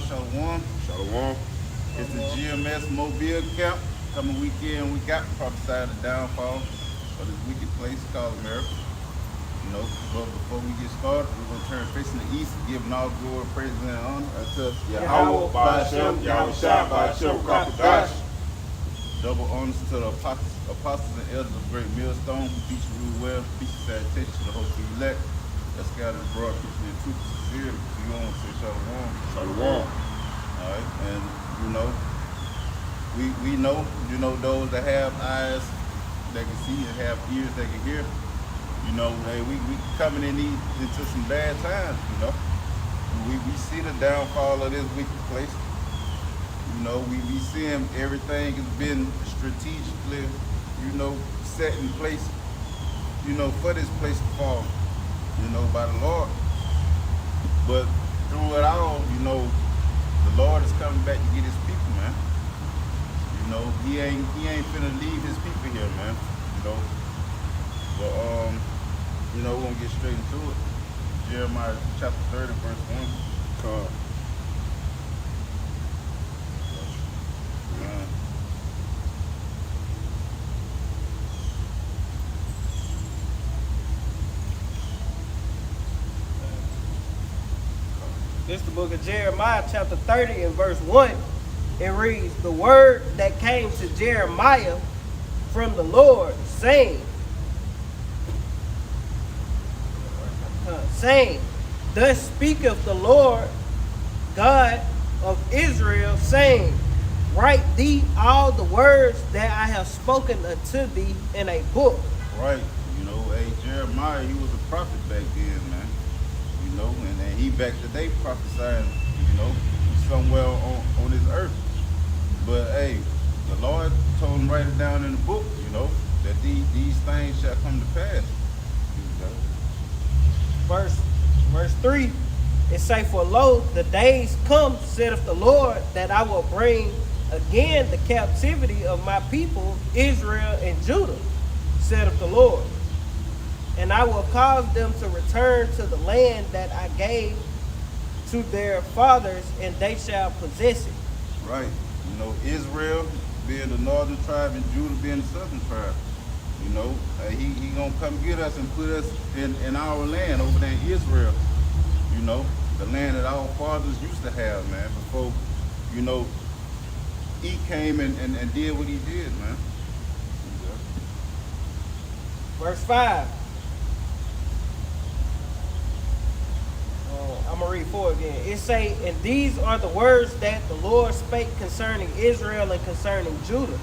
Shalom. Shalom. It's the GMS Mobile Camp. Coming weekend, we got prophesied the downfall of this wicked place called America. But before we get started, we're going to turn facing the east, giving all glory, praise, and honor unto Yahweh, Ba'ashem, Yahweh Shai, Ba'ashem, Kakadash. Double honors to the apostles and elders of Great Millstone, who teach and rule well, peace and sanitation to the host of the elect, that scattered abroad, preaching the truth and sincerity. So you want to say shalom. Shalom. All right, and we know, those that have eyes that can see and have ears that can hear. Hey, we coming into some bad times. We see the downfall of this wicked place. We seeing everything has been strategically, set in place, for this place to fall, by the Lord. But through it all, the Lord is coming back to get his people, man. He ain't finna leave his people here, man. But we're gonna get straight into it. Jeremiah chapter 30, verse 1. Come. This is the book of Jeremiah, chapter 30 and verse 1. It reads, "The word that came to Jeremiah from the Lord, saying, Thus speaketh the Lord God of Israel, saying, Write thee all the words that I have spoken unto thee in a book." Right. Jeremiah, he was a prophet back then, man. And then he back today prophesying, somewhere on this earth. But hey, the Lord told him write it down in the book, that these things shall come to pass. Verse 3, it say, "For lo, the days come, saith the Lord, that I will bring again the captivity of my people, Israel and Judah, saith the Lord. And I will cause them to return to the land that I gave to their fathers, and they shall possess it." Right. Israel being the northern tribe and Judah being the southern tribe. He gonna come get us and put us in our land over there in Israel. The land that our fathers used to have, man, before, he came and did what he did, man. Verse 5. I'm going to read 4 again. It say, "And these are the words that the Lord spake concerning Israel and concerning Judah.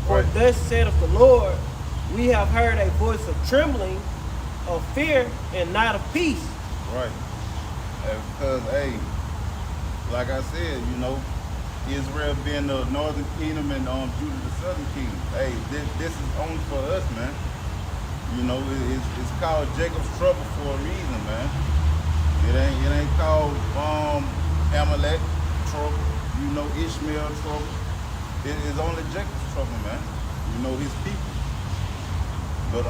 For Right. thus saith the Lord, we have heard a voice of trembling, of fear, and not of peace." Right. Because, hey, like I said, Israel being the northern kingdom and Judah the southern kingdom. Hey, this is only for us, man. It's called Jacob's trouble for a reason, man. It ain't called Amalek trouble, Ishmael trouble. It is only Jacob's trouble, man. His people. But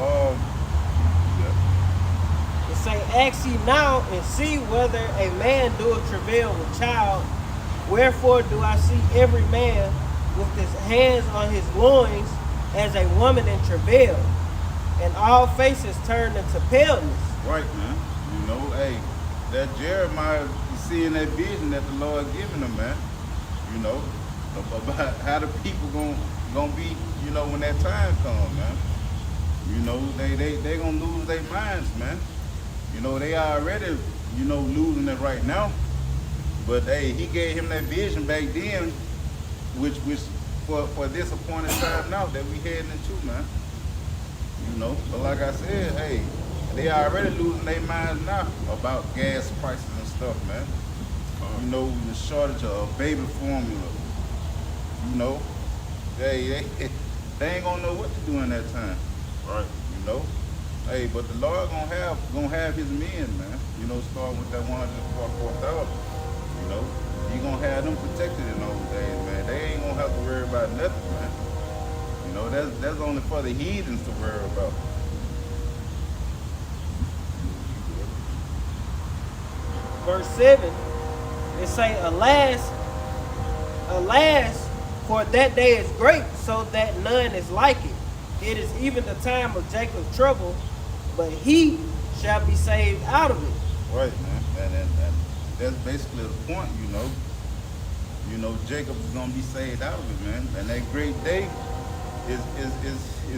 It say, "Ask ye now and see whether a man doeth travail with child. Wherefore do I see every man with his hands on his loins as a woman in travail, and all faces turned into paleness." right, man. Hey, that Jeremiah is seeing that vision that the Lord given him, man. About how the people gonna be, when that time comes, man. They gonna lose their minds, man. They already, losing it right now. But hey, he gave him that vision back then, which for this appointed time now that we heading into, man. But like I said, hey, they already losing their minds now about gas prices and stuff, man. The shortage of baby formula. They ain't gonna know what to do in that time. Right. Hey, but the Lord gonna have his men, man. Starting with that 144,000. He gonna have them protected in those days, man. They ain't gonna have to worry about nothing, man. That's only for the heathens to worry about. Verse 7, It say, alas, for that day is great, so that none is like it. It is even the time of Jacob's trouble, but he shall be saved out of it. Right, man. And that's basically the point, you know. You know, Jacob is gonna be saved out of it, man. And that great day is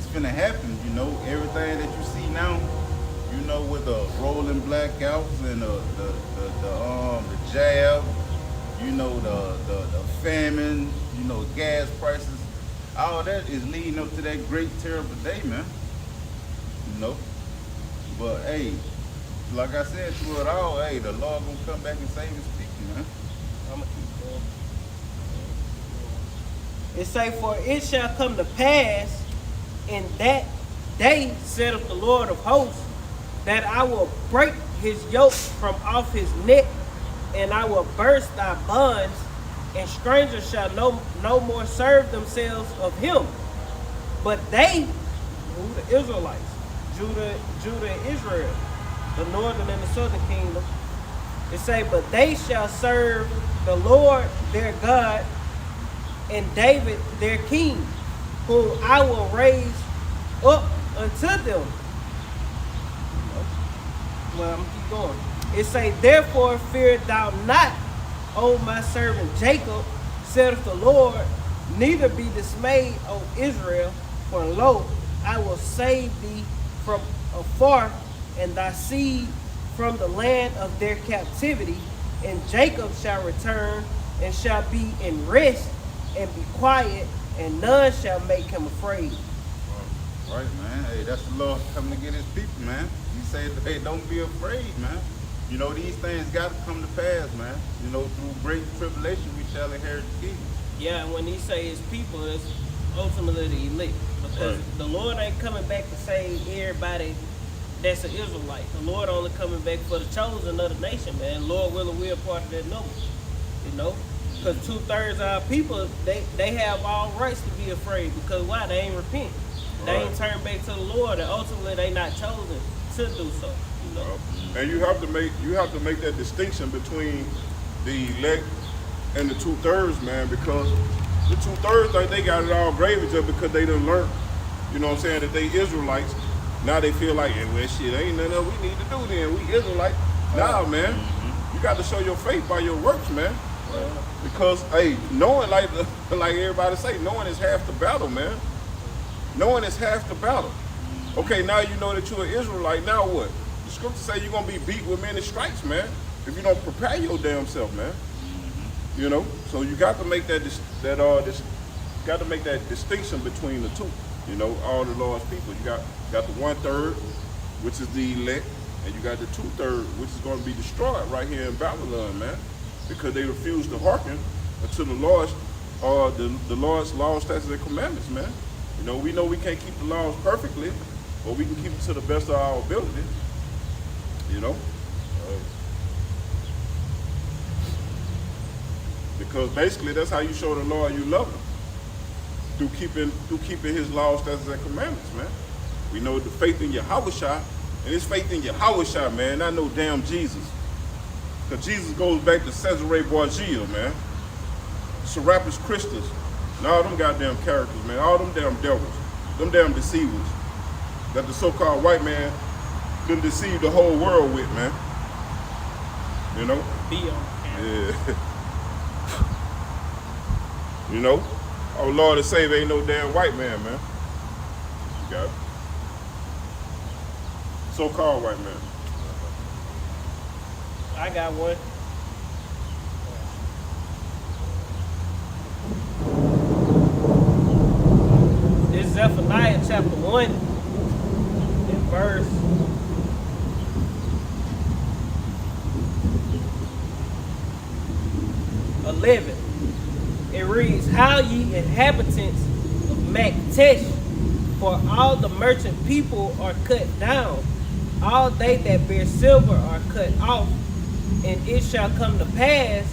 finna happen, you know. Everything that you see now, you know, with the rolling blackouts and the jab, you know, the famine, you know, gas prices, all that is leading up to that great terrible day, man. You know. But hey, like I said to it all, hey, the Lord gonna come back and save his people, man. I'm gonna keep going. It say, for it shall come to pass in that day, saith the Lord of hosts, that I will break his yoke from off his neck, and I will burst thy bonds, and strangers shall no more serve themselves of him. But they, who the Israelites, Judah and Israel, the northern and the southern kingdom, it say, but they shall serve the Lord their God, and David their king, whom I will raise up unto them. Well, I'm gonna keep going. It say, therefore fear thou not, O my servant Jacob, saith the Lord, neither be dismayed, O Israel, for lo, I will save thee from afar, and thy seed from the land of their captivity, and Jacob shall return, and shall be in rest, and be quiet, and none shall make him afraid. Right, man. Hey, that's the Lord coming to get his people, man. He said, hey, don't be afraid, man. You know, these things got to come to pass, man. You know, through great tribulation, we shall inherit the kingdom. Yeah, and when he say his people, it's ultimately the elect. Because the Lord ain't coming back to save everybody that's an Israelite. The Lord only coming back for the chosen of the nation, man. Lord willing, we're a part of that number. You know? Because 2/3 of our people, they have all rights to be afraid. Because why? They ain't repent. They ain't turned back to the Lord, and ultimately they not chosen to do so. You know? And you have to make that distinction between the elect and the 2/3, man, because the 2/3 think they got it all gravy just because they done learned, you know what I'm saying, that they Israelites. Now they feel like, hey, well, shit, ain't nothing else we need to do then. We Israelites. Nah, man, you got to show your faith by your works, man. Because, hey, knowing, like everybody say, knowing is half the battle, man. Knowing is half the battle. Okay, now you know that you're an Israelite. Now what? The scripture say you're gonna be beat with many stripes, man. If you don't prepare your damn self, man. You know, so you got to make that distinction between the two. You know, all the Lord's people. You got the 1/3, which is the elect, and you got the 2/3, which is going to be destroyed right here in Babylon, man, because they refuse to hearken to the Lord's laws, statutes, and commandments, man. You know we can't keep the laws perfectly, but we can keep it to the best of our ability. You know. Because basically that's how you show the Lord you love him. Through keeping his laws, statutes, and commandments, man. We know the faith in Yahushua, and it's faith in Yahushua, man, not no damn Jesus. Because Jesus goes back to Cesare Borgia, man. Serapis Christus, and all them goddamn characters, man. All them damn devils, them damn deceivers that the so-called white man done deceived the whole world with, man. You know? Yeah. You know? Oh, Lord, to save ain't no damn white man, man. You got it. So-called white man. I got one. This is Zephaniah chapter 1 and verse 11. It reads, how ye inhabitants of Maktesh, for all the merchant people are cut down, all they that bear silver are cut off, and it shall come to pass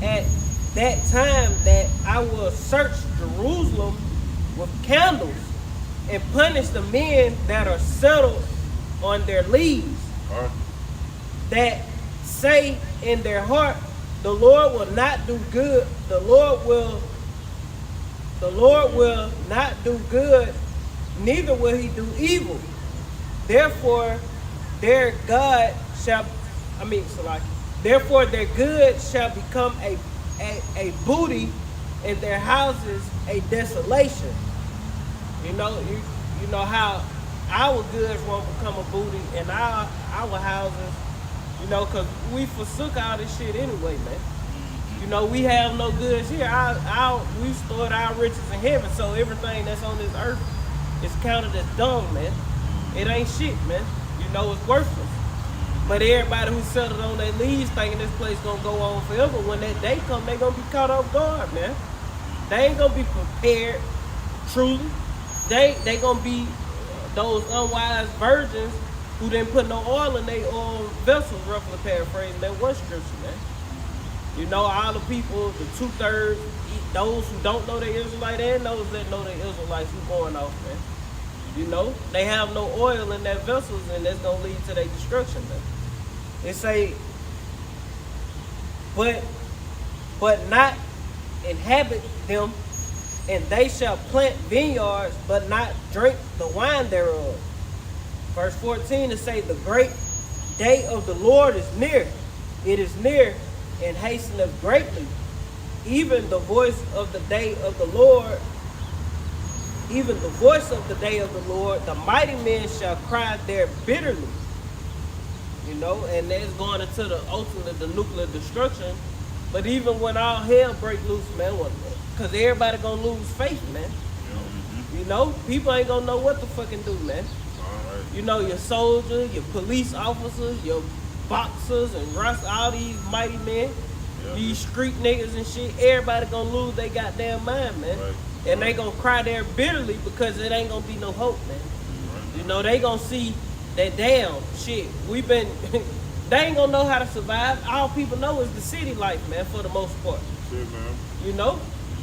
at that time that I will search Jerusalem with candles, and punish the men that are settled on their leaves, that say in their heart, The Lord will not do good. The Lord will not do good, neither will he do evil. Therefore, their God shall, therefore their good shall become a booty, and their houses a desolation. You know how our goods won't become a booty, and our houses, because we forsook all this shit anyway, man. We have no goods here. We stored our riches in heaven, so everything that's on this earth is counted as dung, man. It ain't shit, man. It's worthless. But everybody who settled on their leaves thinking this place gonna go on forever, when that day come, they gonna be caught off guard, man. They ain't gonna be prepared, truly. They gonna be those unwise virgins who didn't put no oil in their vessels, roughly paraphrasing that one scripture, man. All the people, the 2/3, those who don't know they Israelite and those that know they Israelites, who going off, man. They have no oil in their vessels, and that's gonna lead to their destruction, man. It say, but not inhabit them, and they shall plant vineyards, but not drink the wine thereof. Verse 14 it say, the great day of the Lord is near. It is near, and hasteneth greatly. Even the voice of the day of the Lord, the mighty men shall cry there bitterly. And that's going into the nuclear destruction. But even when all hell break loose, man, because everybody gonna lose faith, man. People ain't gonna know what to fucking do, man. Your soldiers, your police officers, your boxers and all these mighty men, these street niggas and shit, everybody gonna lose their goddamn mind, man. Right. And they gonna cry there bitterly because it ain't gonna be no hope, man. They gonna see that damn shit. They ain't gonna know how to survive. All people know is the city life, man, for the most part. Shit, man.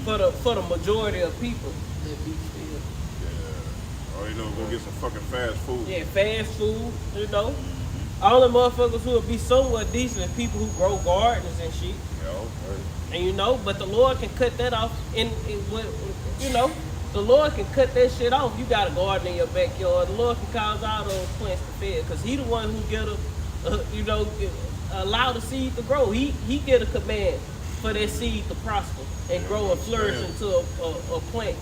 For the majority of people that be still. Yeah. Go get some fucking fast food. Yeah, fast food, All the motherfuckers who will be somewhat decent is people who grow gardens and shit. And but the Lord can cut that off the Lord can cut that shit off. You got a garden in your backyard. The Lord can cause all those plants to fail, because he the one who get allow the seed to grow. He get a command for that seed to prosper and grow and flourish into a plant.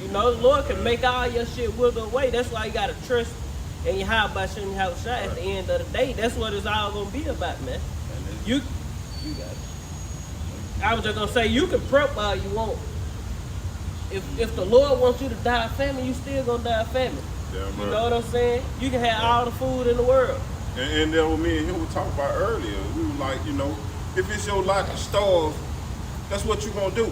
The Lord can make all your shit wither away. That's why you gotta trust in your how by showing how to shine at the end of the day. That's what it's all gonna be about, man. You got it. I was just gonna say, you can prep all you want. If the Lord wants you to die of famine, you still gonna die of famine. Damn You know what I'm saying? You can have all the food in the world. And then what me and him were talking about earlier, we were like, if it's your lot to starve, that's what you gonna do.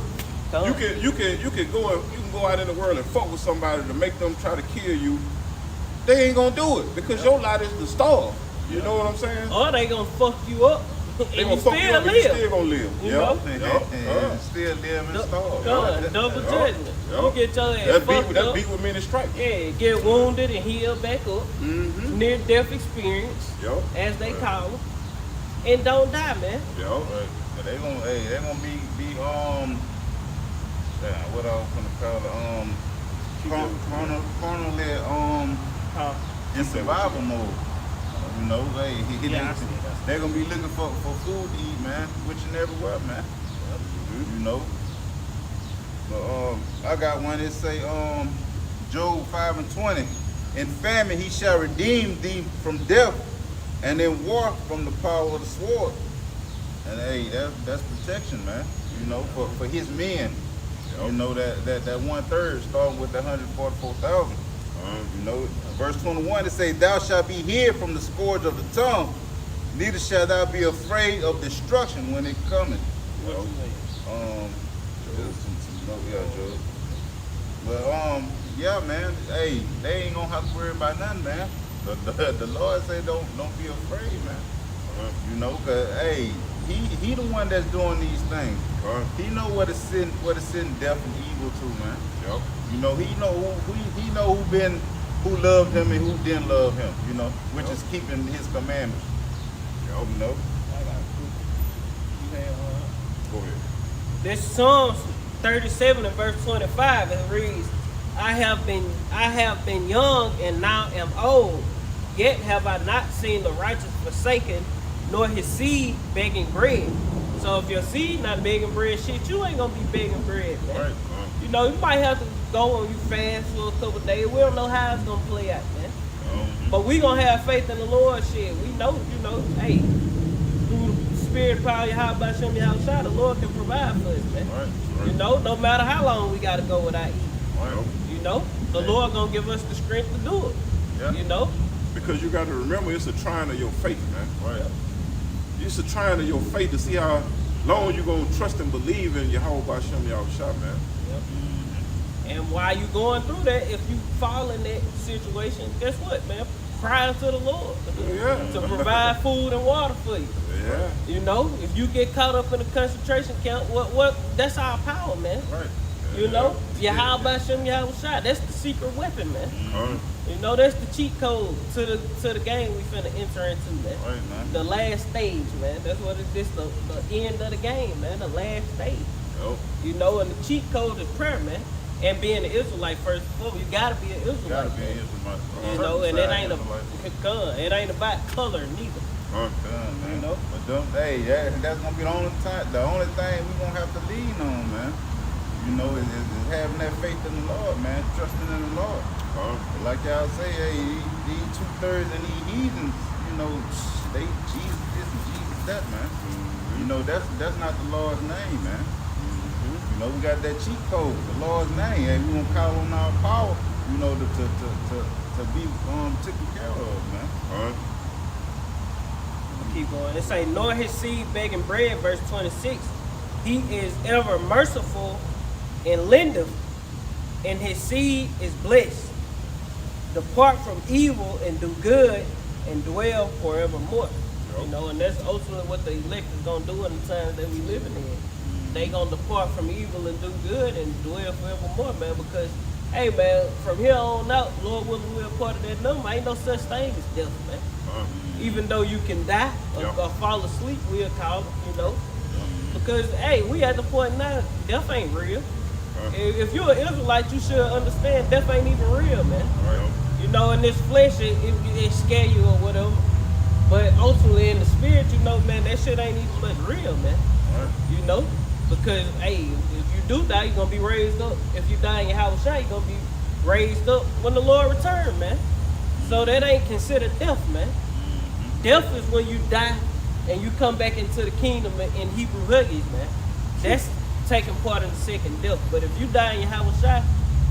You can go out in the world and fuck with somebody to make them try to kill you. They ain't gonna do it because your lot is to starve. You know what I'm saying? Or they gonna fuck you up. They gonna fuck you up, and you still gonna live. Still live and starve. Double judgment. You get your ass That's fucked up. beat with many stripes. Yeah, get wounded and heal back up. Near-death experience, as they call them, and don't die, man. But they gonna be what I was gonna call it, in survival mode. They're gonna be looking for food to eat, man, which and everywhere, man. But I got one that say Job 5:20. In famine he shall redeem thee from death, and in war from the power of the sword. And that's protection, man. For his men. That 1/3 starting with the 144,000. Verse 21 it say, thou shalt be hid from the scourge of the tongue, neither shalt thou be afraid of destruction when it cometh. But yeah, man. Hey, they ain't gonna have to worry about nothing, man. The Lord say don't be afraid, man. Cause hey, he the one that's doing these things. He know what is sin death and evil to, man. He know who loved him and who didn't love him. Which is keeping his commandments. Okay, Go ahead. this Psalms 37 and verse 25, it reads, I have been young and now am old, yet have I not seen the righteous forsaken, nor his seed begging bread. So if your seed not begging bread, shit, you ain't gonna be begging bread, man. Right. You know, you might have to go on you fast for a couple of days. We don't know how it's gonna play out, man. But we gonna have faith in the Lord, shit. We know, hey, through the spirit power, how about Shem Yahushua, the Lord can provide for us, man. Right. You know, no matter how long we gotta go without eating. Right. You know, the Lord gonna give us the strength to do it. Yeah. You know? Because you got to remember, it's a trying of your faith, man. Right. It's a trying of your faith to see how long you gonna trust and believe in Yahweh Bashem Yahushua, man. And while you going through that, if you fall in that situation, guess what, man? Cry to the Lord Yeah. to provide food and water for you. Yeah. You know, if you get caught up in a concentration camp, what? That's our power, man. Right. You know, Yahweh Shem Yahushua, that's the secret weapon, man. You know, that's the cheat code to the game we finna enter into, man. Right, man. The last stage, man. That's what it is. The end of the game, man. The last stage. Yep. You know, and the cheat code is prayer, man. And being an Israelite first and foremost, you gotta be an Israelite. Gotta be man. an Israelite. You know, and it ain't Circumcised gun. It ain't about color neither. Done, man. You know? But hey, that's gonna be the only thing we gonna have to lean on, man. You know, is having that faith in the Lord, man, trusting in the Lord. Like y'all say, hey, these 2/3 and these heathens, you know, they Jesus this and Jesus that, man. You know, that's not the Lord's name, man. You know, we got that cheat code, the Lord's name. Hey, we gonna call on our power, you know, to be taken care of, man. Keep going. It say, nor his seed begging bread, verse 26. He is ever merciful and lendeth, and his seed is blessed. Depart from evil and do good and dwell forevermore. You know, and that's ultimately what the elect is going to do in the times that we living in. They going to depart from evil and do good and dwell forevermore, man, because, hey, man, from here on out, Lord willing, we're a part of that number. Ain't no such thing as death, man. Even though you can die or fall asleep, we'll call it, you know. Because, hey, we at the point now, death ain't real. If you're an Israelite, you should understand death ain't even real, man. You know, in this flesh, it scare you or whatever. But ultimately, in the spirit, you know, man, that shit ain't even much real, man. You know? Because, hey, if you do die, you're going to be raised up. If you die in your house, you're going to be raised up when the Lord returns, man. So that ain't considered death, man. Death is when you die and you come back into the kingdom in Hebrew Huggies, man. That's taking part in the second death. But if you die in your house,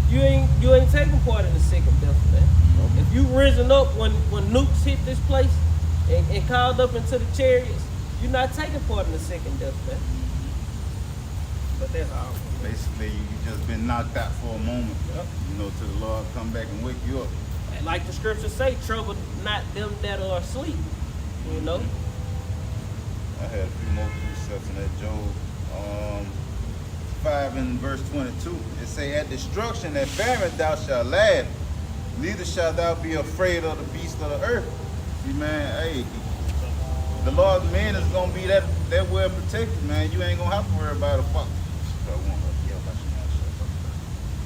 you ain't taking part in the second death, man. If you risen up when nukes hit this place and called up into the chariots, you're not taking part in the second death, man. But that's all. Basically, you just been knocked out for a moment. You know, till the Lord come back and wake you up. And like the scriptures say, trouble not them that are asleep. You know? I had a few more precepts in that Job 5 and verse 22. It say, at destruction and famine thou shalt laugh, neither shalt thou be afraid of the beast of the earth. See, man, hey, the Lord's man is gonna be that well protected, man. You ain't gonna have to worry about a fox.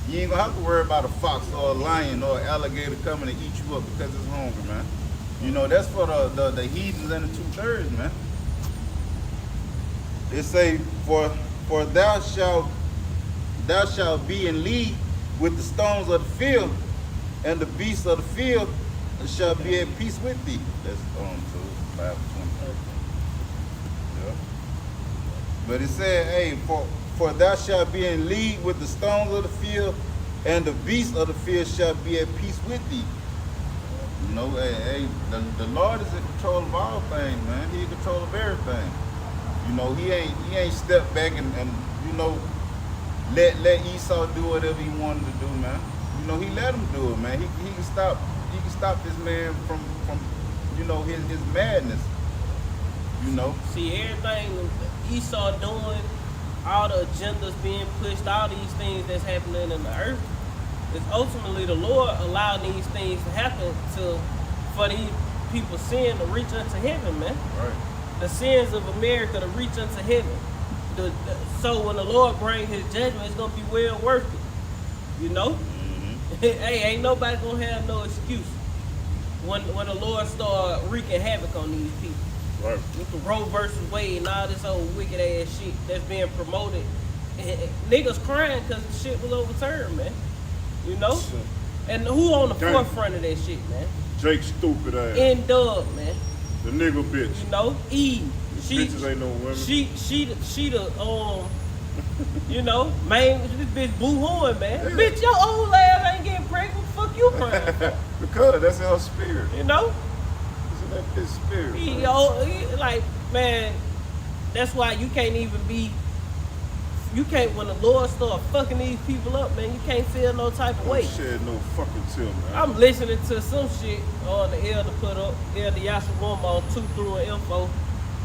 You ain't gonna have to worry about a fox or a lion or an alligator coming to eat you up because it's hungry, man. You know, that's for the heathens and the 2/3, man. It say, for thou shalt be in league with the stones of the field, and the beasts of the field shall be at peace with thee. That's 5:20. Yeah. But it said, hey, for thou shalt be in league with the stones of the field, and the beasts of the field shall be at peace with thee. You know, hey, the Lord is in control of all things, man. He in control of everything. You know, he ain't stepped back and you know, let Esau do whatever he wanted to do, man. You know, he let him do it, man. He can stop this man from you know, his madness. You know. See, everything Esau doing, all the agendas being pushed, all these things that's happening in the earth, is ultimately the Lord allowing these things to happen for these people's sin to reach unto heaven, man. Right. the sins of America to reach unto heaven. So when the Lord bring his judgment, it's gonna be well worth it. You know? Hey, ain't nobody gonna have no excuse when the Lord start wreaking havoc on these people. Right. With the Roe versus Wade and all this old wicked ass shit that's being promoted. Niggas crying because the shit was overturned, man. You know? And who on the forefront of that shit, man? Jake stupid ass. N-Dub, man. The nigga bitch. You know? Eve. Bitches ain't no women. She the you know, man, this bitch boo horn, man. Yeah. Bitch, your old ass ain't getting pregnant. Fuck you crying for? Because that's in her spirit. You know? It's in that bitch spirit. He, like, man, that's why you can't even be. You can't, when the Lord start fucking these people up, man, you can't feel no type of way. Don't shed no fucking tear, man. I'm listening to some shit on the Elder put up, Elder Yashawama on 2 through and info.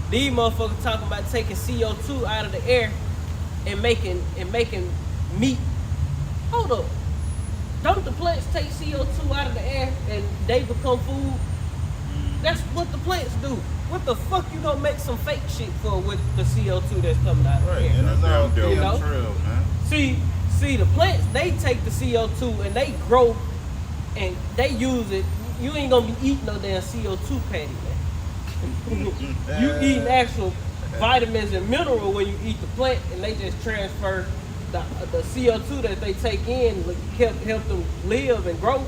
These motherfuckers talking about taking CO2 out of the air and making meat. Hold up. Don't the plants take CO2 out of the air and they become food? That's what the plants do. What the fuck you gonna make some fake shit for with the CO2 that's coming out of the air? And it's all You know? trail, man. See, the plants, they take the CO2 and they grow and they use it. You ain't gonna be eating no damn CO2 patty, man. You eating actual vitamins and mineral when you eat the plant, and they just transfer the CO2 that they take in, help them live and grow,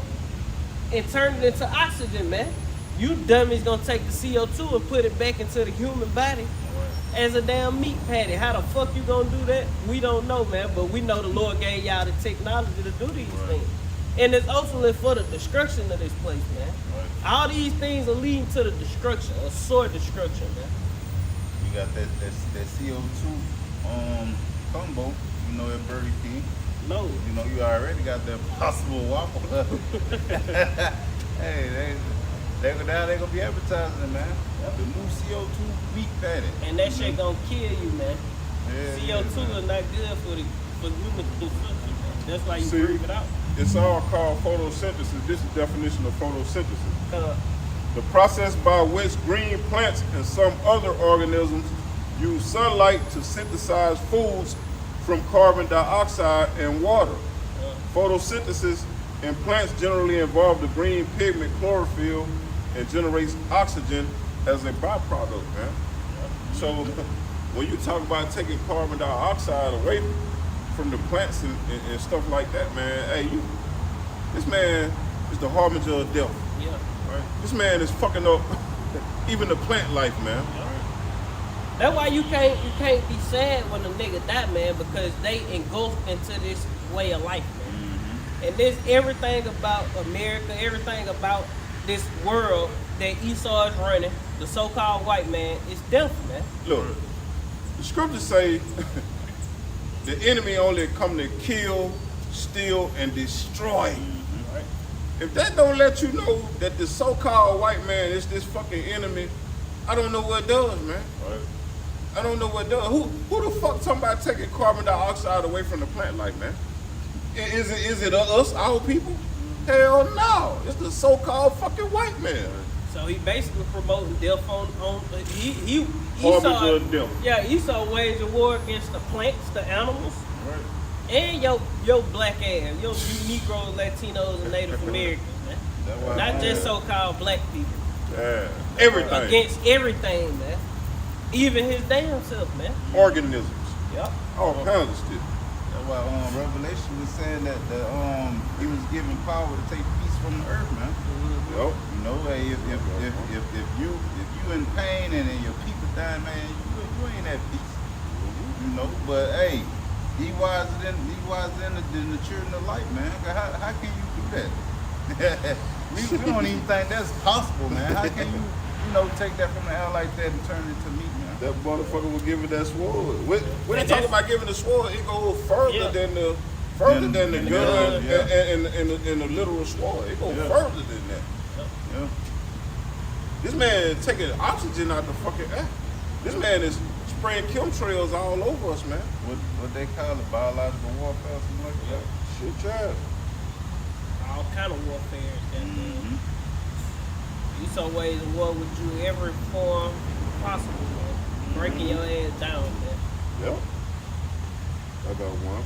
and turn it into oxygen, man. You dummies gonna take the CO2 and put it back into the human body as a damn meat patty. How the fuck you gonna do that? We don't know, man, but we know the Lord gave y'all the technology to do these things. And it's ultimately for the destruction of this place, man. All these things are leading to the destruction, a sore destruction, man. You got that CO2 combo, you know, at Burger King. No. You know, you already got that possible waffle. Hey, they're gonna be advertising it, man. The new CO2 meat patty. And that shit gonna kill you, man. Yeah, CO2 is not good for human consumption, man. That's why you See, breathe it out. It's all called photosynthesis. This is the definition of photosynthesis. The process by which green plants and some other organisms use sunlight to synthesize foods from carbon dioxide and water. Photosynthesis in plants generally involve the green pigment chlorophyll and generates oxygen as a byproduct, man. So when you talk about taking carbon dioxide away from the plants and stuff like that, man, hey, this man is the harbinger of death. Yeah. Right? This man is fucking up even the plant life, man. That's why you can't be sad when a nigga die, man, because they engulfed into this way of life, man. And this everything about America, everything about this world that Esau is running, the so-called white man, is death, man. Look, the scriptures say the enemy only come to kill, steal, and destroy. Right? If that don't let you know that the so-called white man is this fucking enemy, I don't know what does, man. Right. I don't know what does. Who the fuck talking about taking carbon dioxide away from the plant life, man? Is it us, our people? Hell no. It's the so-called fucking white man. So he basically promoting death on he Harbinger of death. Yeah, Esau waged a war against the plants, the animals, Right. and your black ass, you Negroes, Latinos, and Native Americans, man. Not just so-called black people. Yeah. Everything. Against everything, man. Even his damn self, man. Organisms. Yep. All kinds of shit. That's why Revelation was saying that he was given power to take peace from the earth, man. Yep. You know, hey, if you in pain and then your people dying, man, you ain't at peace. You know, but hey, he wiser than the children of light, man. How can you do that? we don't even think that's possible, man. How can you take that from the air like that and turn it to meat, man? That motherfucker was giving that sword. When they talk about giving the sword, it goes further than the gun and the literal sword. It goes further than that. Yeah. This man taking oxygen out the fucking air. This man is spraying chemtrails all over us, man. What they call it, biological warfare, something like that. Shit, child. All kind of warfare. Esau waged a war with you every form possible, man. Breaking your ass down, man. Yep. I got one.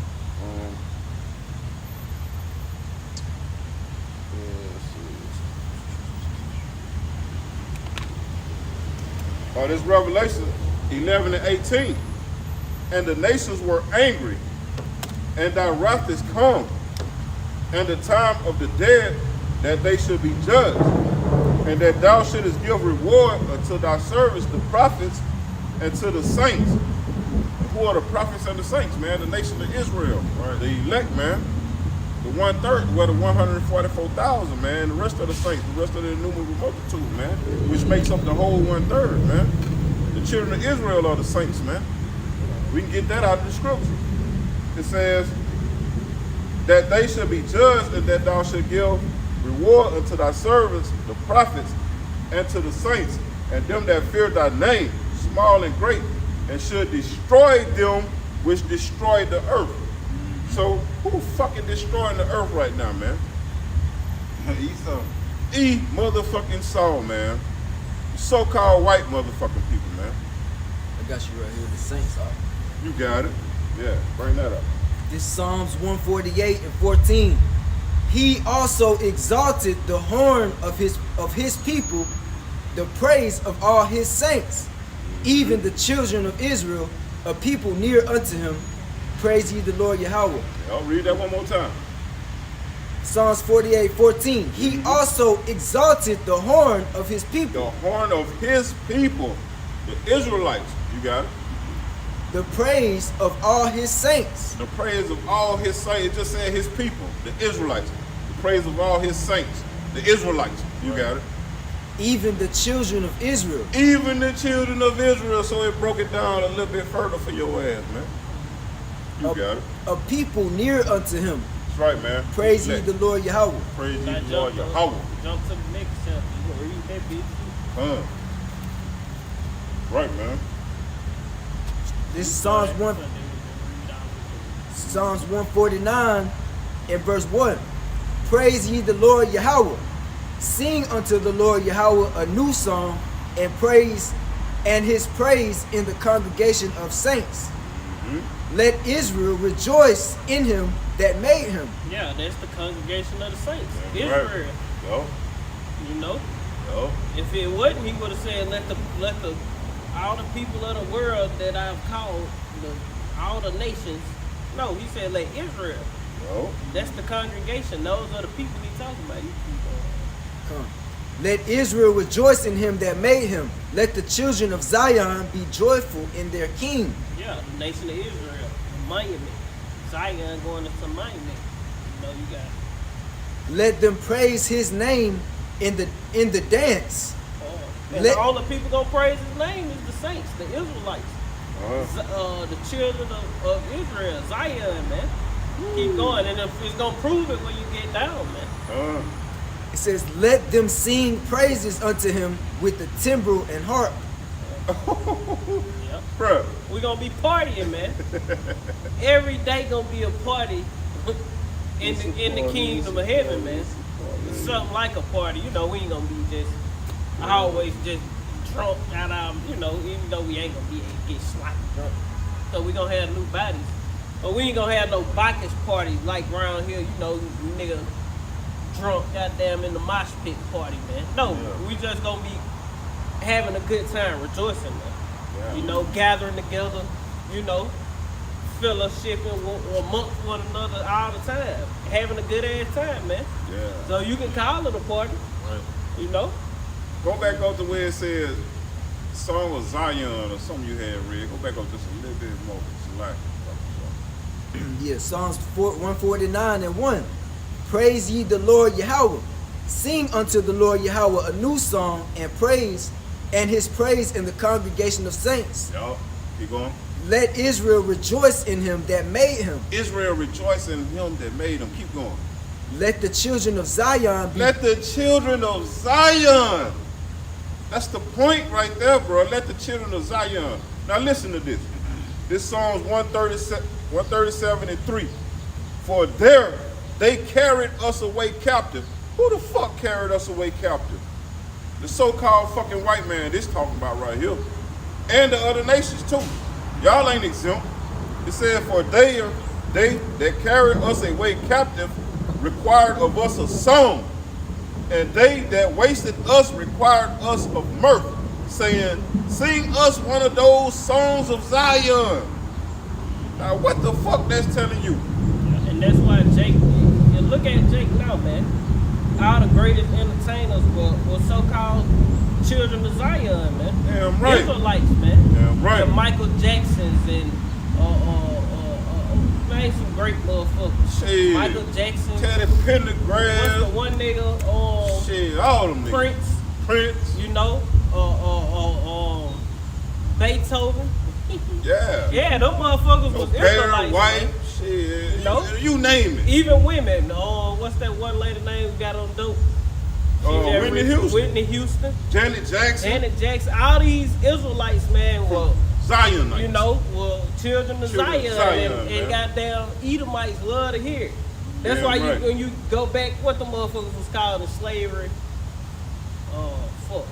This Revelation 11 and 18. And the nations were angry, and thy wrath is come, and the time of the dead that they should be judged, and that thou shouldest give reward unto thy servants, the prophets, and to the saints. Who are the prophets and the saints, man? The nation of Israel, right? The elect, man. The 1/3, well, the 144,000, man. The rest of the saints, the rest of the innumerable multitude, man, which makes up the whole 1/3, man. The children of Israel are the saints, man. We can get that out of the scripture. It says that they should be judged, and that thou should give reward unto thy servants, the prophets, and to the saints, and them that fear thy name, small and great, and should destroy them which destroy the earth. So who fucking destroying the earth right now, man? Esau. Motherfucking Saul, man. So-called white motherfucking people, man. I got you right here, the saints are. You got it. Yeah, bring that up. This Psalms 148 and 14. He also exalted the horn of his people, the praise of all his saints, even the children of Israel, a people near unto him. Praise ye the Lord Yahweh. I'll read that one more time. Psalms 48:14. He also exalted the horn of his The people, horn of his people, the Israelites. You got it. the praise of all his saints. The praise of all his saints. It just said his people, the Israelites. The praise of all his saints, the Israelites. You got it. Even the children of Israel. Even the children of Israel. So it broke it down a little bit further for your ass, man. You got it. A people near unto him. That's right, man. Praise ye the Lord Yahweh. Praise ye Now the Lord Yahweh. Jump to the next chapter. You gonna read that bitch? Right, man. This is Psalms 149 and verse 1. Praise ye the Lord Yahweh. Sing unto the Lord Yahweh a new song, and praise and his praise in the congregation of saints. Let Israel rejoice in him that made him. Yeah, that's the congregation of the saints. That's Israel. right. Yo, You know? yo. If it wasn't, he would have said, let the all the people of the world that I've called, all the nations. No, he said, let Israel. Yo. That's the congregation. Those are the people he talking about. Let Israel rejoice in him that made him. Let the children of Zion be joyful in their king. Yeah, the nation of Israel, monument. Zion going into monument. You know, you got it. Let them praise his name in the dance. And Let- all the people gonna praise his name is the saints, the Israelites, the children of Israel, Zion, man. Keep going, and if it's gonna prove it when you get down, man. It says, let them sing praises unto him with the timbrel and harp. Yep. Bruh. We gonna be partying, man. Every day gonna be a party in the kingdom of heaven, man. It's something like a party. You know, we ain't gonna be just always just drunk out of, even though we ain't gonna get sloppy drunk. So we gonna have new bodies. But we ain't gonna have no Bacchus parties like around here, nigga drunk goddamn in the mosh pit party, man. No, we just gonna be having a good time, rejoicing, man. Gathering together, fellowshipping amongst one another all the time. Having a good ass time, man. Yeah. So you can call it a party, Right. Go back up to where it says Song of Zion or something you had read. Go back up just a little bit more. Yeah, Psalms 149 and 1. Praise ye the Lord Yahweh. Sing unto the Lord Yahweh a new song, and praise and his praise in the congregation of saints. Y'all, keep going. Let Israel rejoice in him that made him. Israel rejoice in him that made him. Keep going. Let the children of Zion be. Let the children of Zion. That's the point right there, bro. Let the children of Zion. Now listen to this. This Psalms 137 and 3. For there they carried us away captive. Who the fuck carried us away captive? The so-called fucking white man this talking about right here. and the other nations too. Y'all ain't exempt. It said, for they that carried us away captive required of us a song, and they that wasted us required us of mirth, saying, sing us one of those songs of Zion. Now what the fuck that's telling you? And that's why Jake, you look at Jake now, man. All the greatest entertainers were so-called children of Zion, man. Damn right. Israelites, man. Damn right. The Michael Jacksons and man, some great motherfuckers. Shit. Michael Jackson. Teddy What's Pendergrass. the one nigga? Shit, all them niggas. Prince. You know, Beethoven. Yeah. Yeah, them motherfuckers was Barry Israelites, White. man. Shit. No. You name it. Even women. What's that one lady name we got on dope? Whitney Houston. Whitney Houston. Janet Jackson. Janet Jackson. All these Israelites, man, were, Zionites. you know, were children of Children of Zion, Zion, and man. goddamn Edomites love to hear it. That's Damn why right. when you go back, what the motherfuckers was called in slavery. Fuck.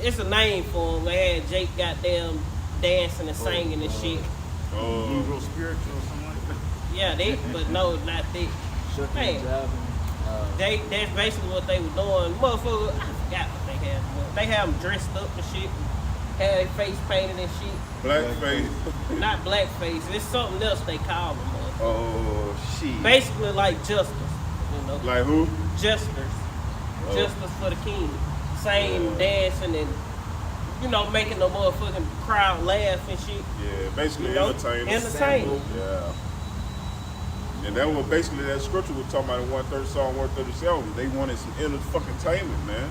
It's a name for them. They had Jake goddamn dancing and singing and shit. Negro spiritual or something like that. Yeah, but no, not that. Shucking Man. and jiving. That's basically what they were doing. Motherfucker, I forgot what they had. They had them dressed up and shit. Had their face painted and shit. Blackface. Not blackface. It's something else they call them. Oh shit. Basically like justice. You know? Like who? Jesters. Oh. Justice for the king. Singing, dancing, and, you know, making the motherfucking crowd laugh and shit. Yeah, basically You know? entertainers. Entertainment. Yeah. And that was basically that scripture was talking about in 130 Psalm 137. They wanted some entertainment, man.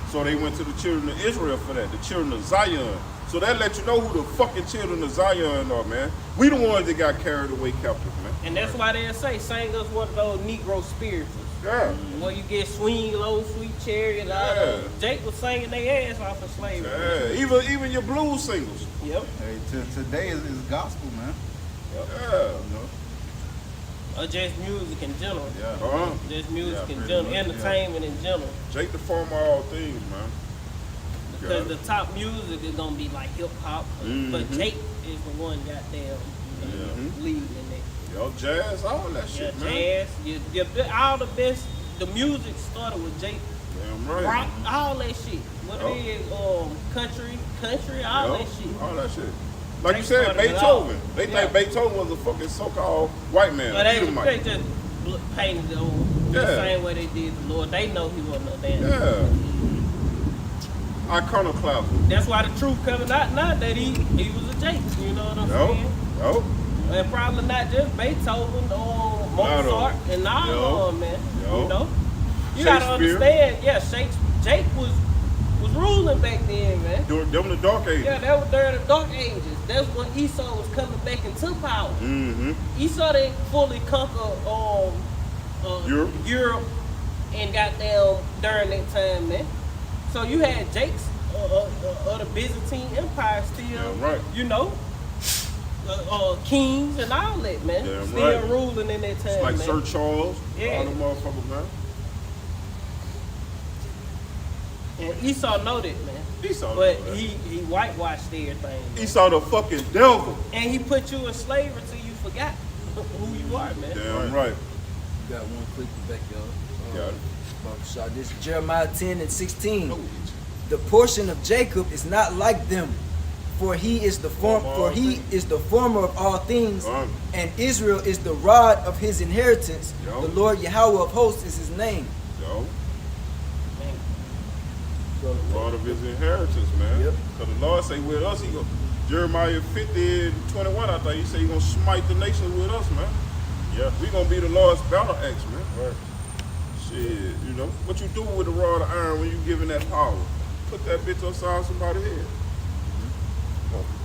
So they went to the children of Israel for that, the children of Zion. So that let you know who the fucking children of Zion are, man. We the ones that got carried away captive, man. And that's why they say, sing us one of those Negro spirituals. Yeah. Where you get swing low, sweet chariot, all Yeah. that. Jake was singing their ass off of slavery. Yeah. Even your blues singles. Yep. Hey, today is gospel, man. Yeah. You know? Or just music in general. Yeah. Uh-huh. Just music Yeah, in pretty general, much, yeah. entertainment in general. Jake the farmer all things, man. Because Yeah. the top music is gonna be like hip hop, but Jake is the one goddamn leading in there. Yo, jazz, all that Yeah, shit, man. jazz, all the best. The music started with Jake. Damn right. Rock, all that shit. What Yup. it is, country, all Yo, that shit. all that shit. Like you Jake said, started it all. Beethoven. They Yeah. think Beethoven was a fucking so-called white man. But they Edomite. just painted it on the Yeah. same way they did the Lord. They know he wasn't no damn. Yeah. Iconoclasm. That's why the truth coming out now that he was a Jake. You know what I'm Yo, saying? yo. And probably not just Beethoven or Mozart and all Yo. of them, man. Yo. You know? You gotta Shakespeare. understand, yeah, Jake was ruling back then, man. During them the dark ages. Yeah, that was during the Dark Ages. That's when Esau was coming back into power. Mm-hmm. Esau didn't fully conquer Europe and goddamn during that time, man. So you had Jake's of the Byzantine Empire still, Yeah, right. you know, kings and all that, man. Yeah, Still right. ruling in that time, It's like man. Sir Charles. Yeah. All the motherfuckers, man. And Esau know that, man. Esau But know that. he whitewashed everything. Man. Esau the fucking devil. And he put you in slavery till you forgot who you are, man. Damn right. Got one click back, y'all. Got it. Shot this Jeremiah 10 and 16. The portion of Jacob is not like them, for he is the former of all things, and Israel is the rod of his inheritance. Yo. The Lord Yahweh of hosts is his name. Yo. Man. So, Part of his inheritance, man. Yep. Because the Lord say with us, he go Jeremiah 50 and 21, I think he say he gonna smite the nations with us, man. Yeah. We gonna be the Lord's battle axe, man. Right. Shit, you know. What you do with the rod of iron when you giving that power? Put that bitch upside somebody's head.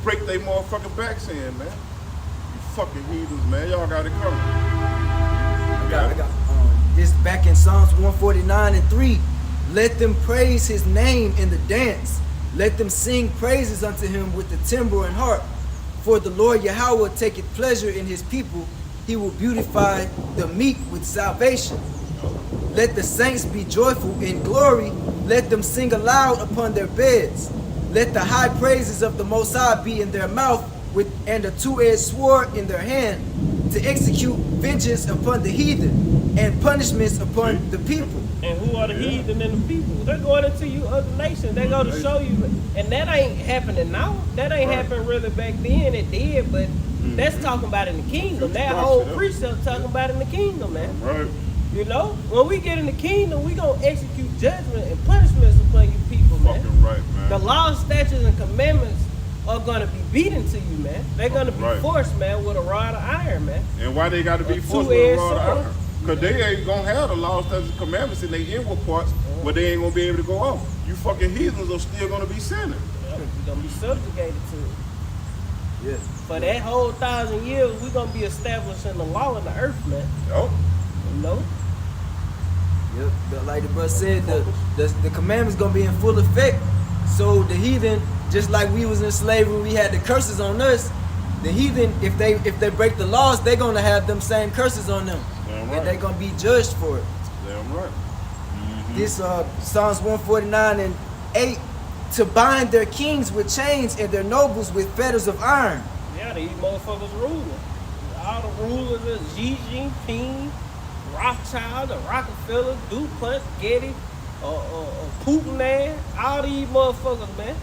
Break they motherfucking backs in, man. You fucking heathens, man. Y'all got it coming. I got this back in Psalms 149 and 3. Let them praise his name in the dance. Let them sing praises unto him with the timbrel and harp. For the Lord Yahweh taketh pleasure in his people. He will beautify the meek with salvation. Let the saints be joyful in glory. Let them sing aloud upon their beds. Let the high praises of the Most High be in their mouth, and a two-edged sword in their hand, to execute vengeance upon the heathen and punishments upon the people. And who are the heathen and the people? They're going into you other nations. They're going to show you. And that ain't happening now. That ain't happening really back then. It did, but that's talking about in the kingdom. That whole precept talking about in the kingdom, man. Right. You know? When we get in the kingdom, we going to execute judgment and punishments upon you people, man. Fucking right, man. The laws, statutes, and commandments are going to be beaten to you, man. They're going to be forced, man, with a rod of iron, man. And why they got to be forced with a rod of iron? Because they ain't going to have the laws, statutes, and commandments in their inward parts, but they ain't going to be able to go off. You fucking heathens are still going to be sinning. You're going to be subjugated to it. Yes. For that whole 1,000 years, we're going to be establishing the law in the earth, man. Yup. You know? Yep. But like the brother said, the commandments going to be in full effect. So the heathen, just like we was in slavery, we had the curses on us. The heathen, if they break the laws, they're gonna have them same curses on them, and they're gonna be judged for it. Damn right. This Psalms 149:8, to bind their kings with chains and their nobles with fetters of iron. Yeah, these motherfuckers ruling. All the rulers is Xi Jinping, Rothschild, the Rockefeller, DuPont, Getty, Putin, all these motherfuckers, man.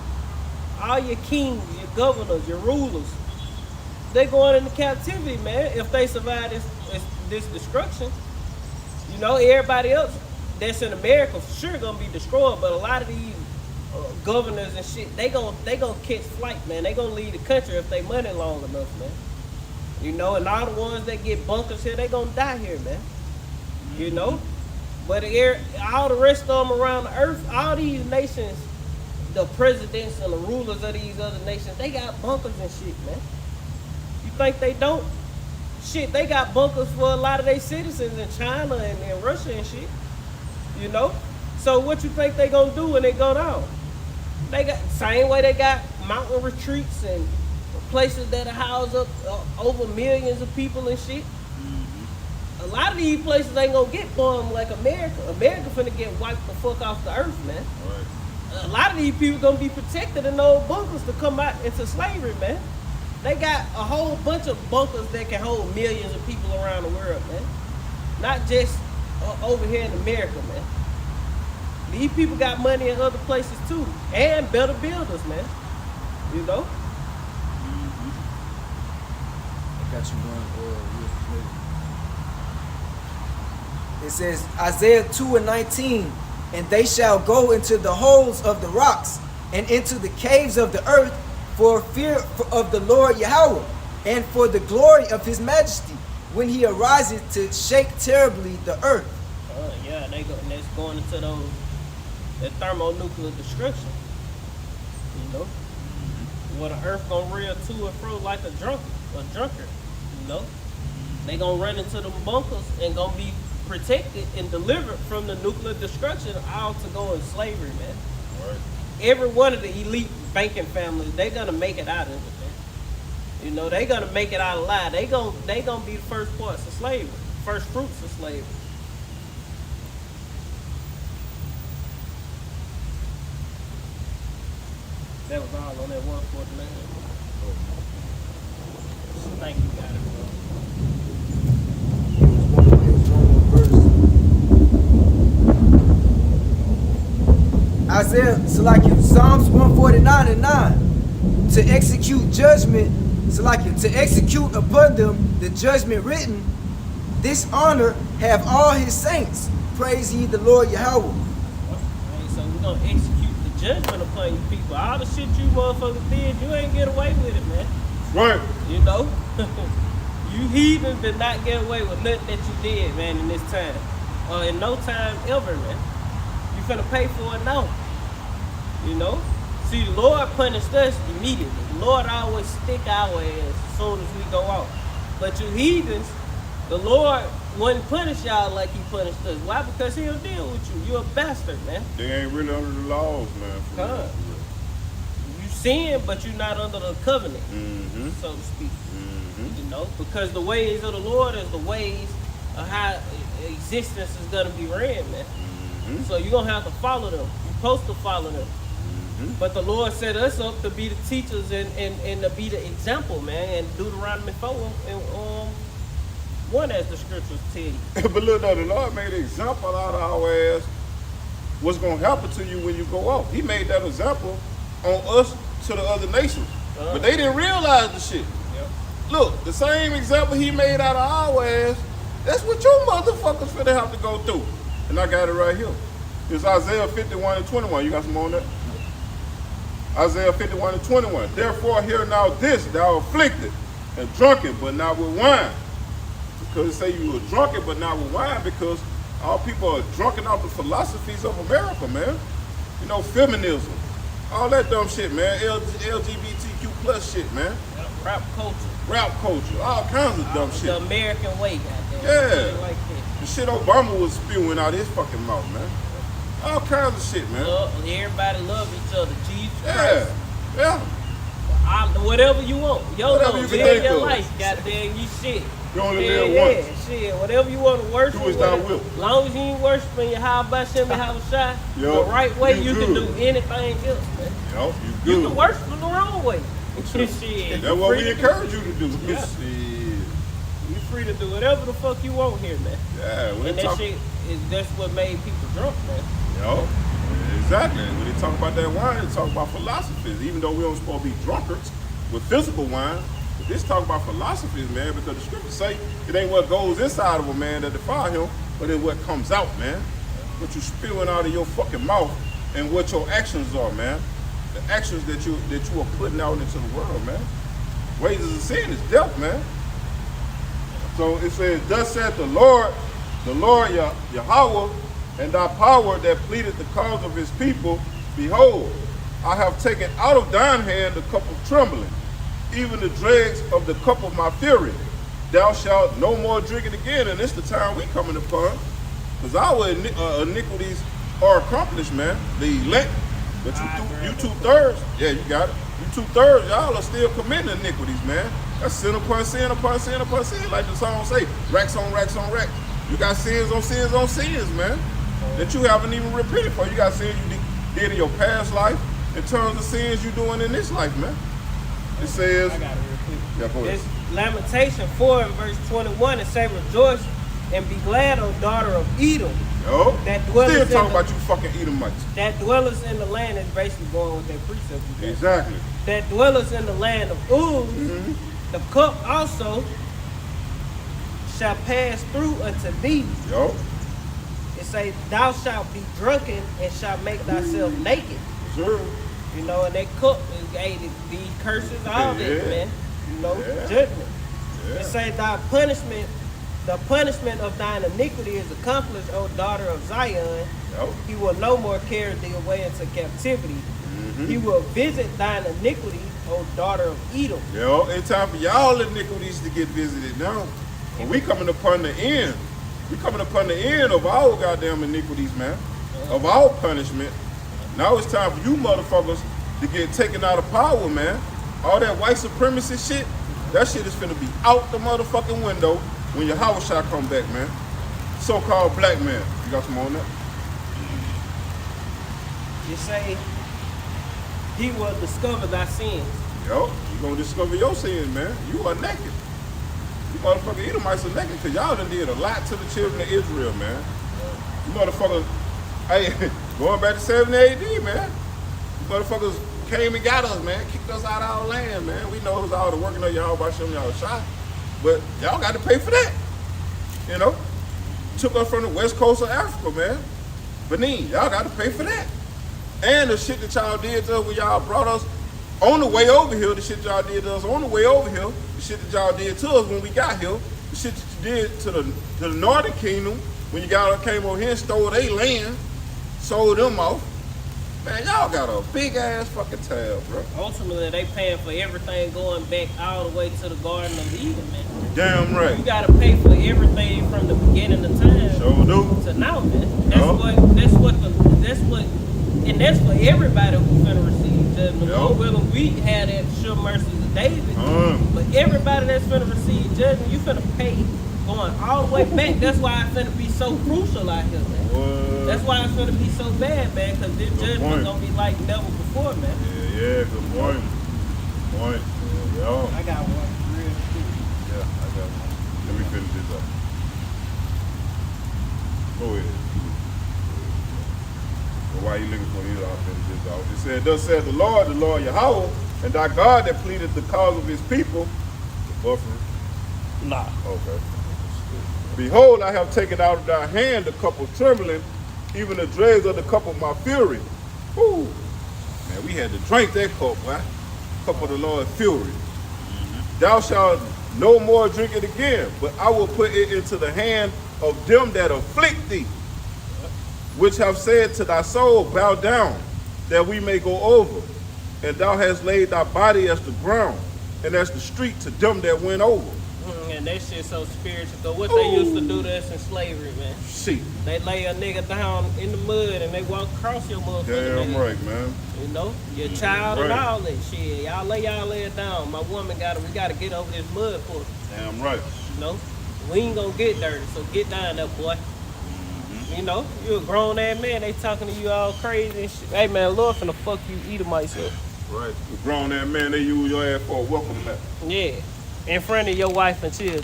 All your kings, your governors, your rulers, they going into captivity, man, if they survive this destruction. You know, everybody else that's in America for sure gonna be destroyed, but a lot of these governors and shit, they gonna catch flight, man. They gonna leave the country if they money long enough, man. You know, and all the ones that get bunkers here, they gonna die here, man. You know? But all the rest of them around the earth, all these nations, the presidents and the rulers of these other nations, they got bunkers and shit, man. You think they don't? Shit, they got bunkers for a lot of their citizens in China and Russia and shit. You know? So what you think they gonna do when they go down? They got same way they got mountain retreats and places that house up over millions of people and shit. A lot of these places ain't gonna get bombed like America. America finna get wiped the fuck off the earth, man. Right. A lot of these people gonna be protected in those bunkers to come out into slavery, man. They got a whole bunch of bunkers that can hold millions of people around the world, man. Not just over here in America, man. These people got money in other places too, and better builders, man. You know. I got you going. It says Isaiah 2:19, and they shall go into the holes of the rocks and into the caves of the earth for fear of the Lord Yahweh and for the glory of his majesty when he arises to shake terribly the earth. Yeah, that's going into that thermonuclear destruction. You know, where the earth gonna reel to and fro like a drunkard. You know, they gonna run into them bunkers and gonna be protected and delivered from the nuclear destruction, all to go in slavery, man. Right. Every one of the elite banking families, they gonna make it out of it, man. You know, they gonna make it out alive. They gonna be the first parts of slavery, first fruits of slavery. That was all on that 149. Thank you, got it, bro. Isaiah, Psalms 149:9, to execute judgment, to execute upon them the judgment written, this honor have all his saints. Praise ye the Lord Yahweh. So we're gonna execute the judgment upon you people. All the shit you motherfuckers did, you ain't get away with it, man. Right. You know? You heathens did not get away with nothing that you did, man, in this time. In no time ever, man. You finna pay for it now. You know? See, the Lord punished us immediately. The Lord always stick our ass as soon as we go out. But you heathens, the Lord wouldn't punish y'all like he punished us. Why? Because he'll deal with you. You're a bastard, man. They ain't really under the laws, man. Huh. You sin, but you're not under the covenant, so to speak. You know, because the ways of the Lord is the ways of how existence is gonna be ran, man. So you're gonna have to follow them. You're supposed to follow them. But the Lord set us up to be the teachers and to be the example, man. And Deuteronomy 4 and 1, as the scriptures tell you. But look, though, the Lord made an example out of our ass. What's going to happen to you when you go off? He made that example on us to the other nations. But they didn't realize the shit. Yep. Look, the same example he made out of our ass, that's what your motherfuckers finna have to go through. And I got it right here. It's Isaiah 51 and 21. You got some on that? Isaiah 51 and 21. Therefore hear now this, thou afflicted and drunken, but not with wine. Because it say you were drunken, but not with wine, because all people are drunken off the philosophies of America, man. You know, feminism, all that dumb shit, man. LGBTQ plus shit, man. Rap culture. Rap culture, all kinds of dumb The shit. American way, goddamn. Yeah. Like that. The shit Obama was spewing out his fucking mouth, man. All kinds of shit, man. Everybody love each other. Jesus Yeah, Christ. yeah. Whatever you want. Whatever you can live think your of. life. Goddamn, you shit. You only Yeah, live yeah, once. shit. Whatever you want to worship. Do as thou whatever- wilt. Long as you ain't worshiping your how about Shem and how shot Yo, the right way, you you can do good. anything else, man. Yo, you You good. can worship the wrong way. True. Shit. That's what we encourage you to do. Yeah. Shit. You free to do whatever the fuck you want here, man. Yeah, when And they that talk, shit that's what made people drunk, man. yo, exactly. When they talk about that wine, they talk about philosophies. Even though we don't supposed to be drunkards with physical wine, but this talk about philosophies, man, because the scriptures say it ain't what goes inside of a man that defile him, but it's what comes out, man. What you spewing out of your fucking mouth and what your actions are, man. The actions that you are putting out into the world, man. Wages of sin is death, man. So it says, thus saith the Lord Yahweh, and thy power that pleaded the cause of his people, behold, I have taken out of thine hand the cup of trembling, even the dregs of the cup of my fury. Thou shalt no more drink it again, and it's the time we coming upon, because our iniquities are accomplished, man. The elect, but you two-thirds, yeah, you got it. You two-thirds, y'all are still committing iniquities, man. That's sin upon sin upon sin upon sin, like the song say, racks on racks on racks. You got sins on sins on sins, man, that you haven't even repented for. You got sins you did in your past life in terms of sins you doing in this life, man. It says, I got it real quick. yeah, go ahead. This Lamentation 4 and verse 21, it say, rejoice and be glad, O daughter of Edom, Yo, that dwelleth still in talking the- about you fucking Edomites. that dwelleth in the land, is basically going with that precept. you got. Exactly. That dwelleth in the land of Uz, the cup also shall pass through unto thee. Yo, It say, thou shalt be drunken and shalt make thyself naked. sure. You know, and that cup is aided these curses, all that, Yeah. man. You know, Yeah. judgment. Yeah. It say, thy punishment, the punishment of thine iniquity is accomplished, O daughter of Zion. Yo, He will no more carry thee away into captivity. He will visit thine iniquity, O daughter of Edom. yo, it's time for y'all iniquities to get visited now. But we coming upon the end. We coming upon the end of our goddamn iniquities, man. Of our punishment. Now it's time for you motherfuckers to get taken out of power, man. All that white supremacy shit, that shit is finna be out the motherfucking window when your house shot come back, man. So-called black man. You got some on that? You say, he will discover thy sins. Yo, you gonna discover your sins, man. You are naked. You motherfucking Edomites are naked because y'all done did a lot to the children of Israel, man. You motherfuckers, hey, going back to 70 AD, man. You motherfuckers came and got us, man. Kicked us out of our land, man. We know it was all the working of y'all by showing y'all shot. But y'all got to pay for that. You know? Took us from the west coast of Africa, man. Benin, y'all got to pay for that. And the shit that y'all did to us when y'all brought us on the way over here, the shit y'all did to us on the way over here, the shit that y'all did to us when we got here, the shit that you did to the northern kingdom when you came over here and stole their land, sold them off. Man, y'all got a big ass fucking tab, bro. Ultimately, they paying for everything going back all the way to the Garden of Eden, man. Damn You right. gotta pay for everything from the beginning of time Sure do. to now, man. Yup. And that's for everybody who's finna receive judgment. Yup. Lord willing, we had that sure mercy of David. Uh. But everybody that's finna receive judgment, you finna pay going all the way back. That's why it's finna be so crucial out here, man. What? That's why it's finna be so bad, man, because this Good judgment point. gonna be like never before, man. Yeah, good point. Point. Yeah. I got one real quick. Yeah, I got one. Let me finish this up. Go ahead. But while you looking for it, I'll finish this off. It said, thus said the Lord Yahweh, and thy God that pleaded the cause of his people. The buffer. Nah. Okay. Behold, I have taken out of thy hand the cup of trembling, even the dregs of the cup of my fury. Woo. Man, we had to drink that cup, boy. Cup of the Lord's fury. Thou shalt no more drink it again, but I will put it into the hand of them that afflict thee, which have said to thy soul, bow down, that we may go over. And thou hast laid thy body as the ground, and as the street to them that went over. And that shit so spiritual. Cause what they used to do to us in slavery, man. See, They lay a nigga down in the mud and they walk across your motherfucker. damn right, man. You know, your child and Right. all that shit. Y'all lay y'all ass down. My woman we gotta get over this mud for us. Damn right. You know, we ain't gonna get dirty, so get down there, boy. You know, you a grown ass man. They talking to you all crazy and shit. Hey man, Lord finna fuck you, Edomites up. Right. The grown that man, they use your ass for a welcome mat. Yeah, in front of your wife and children.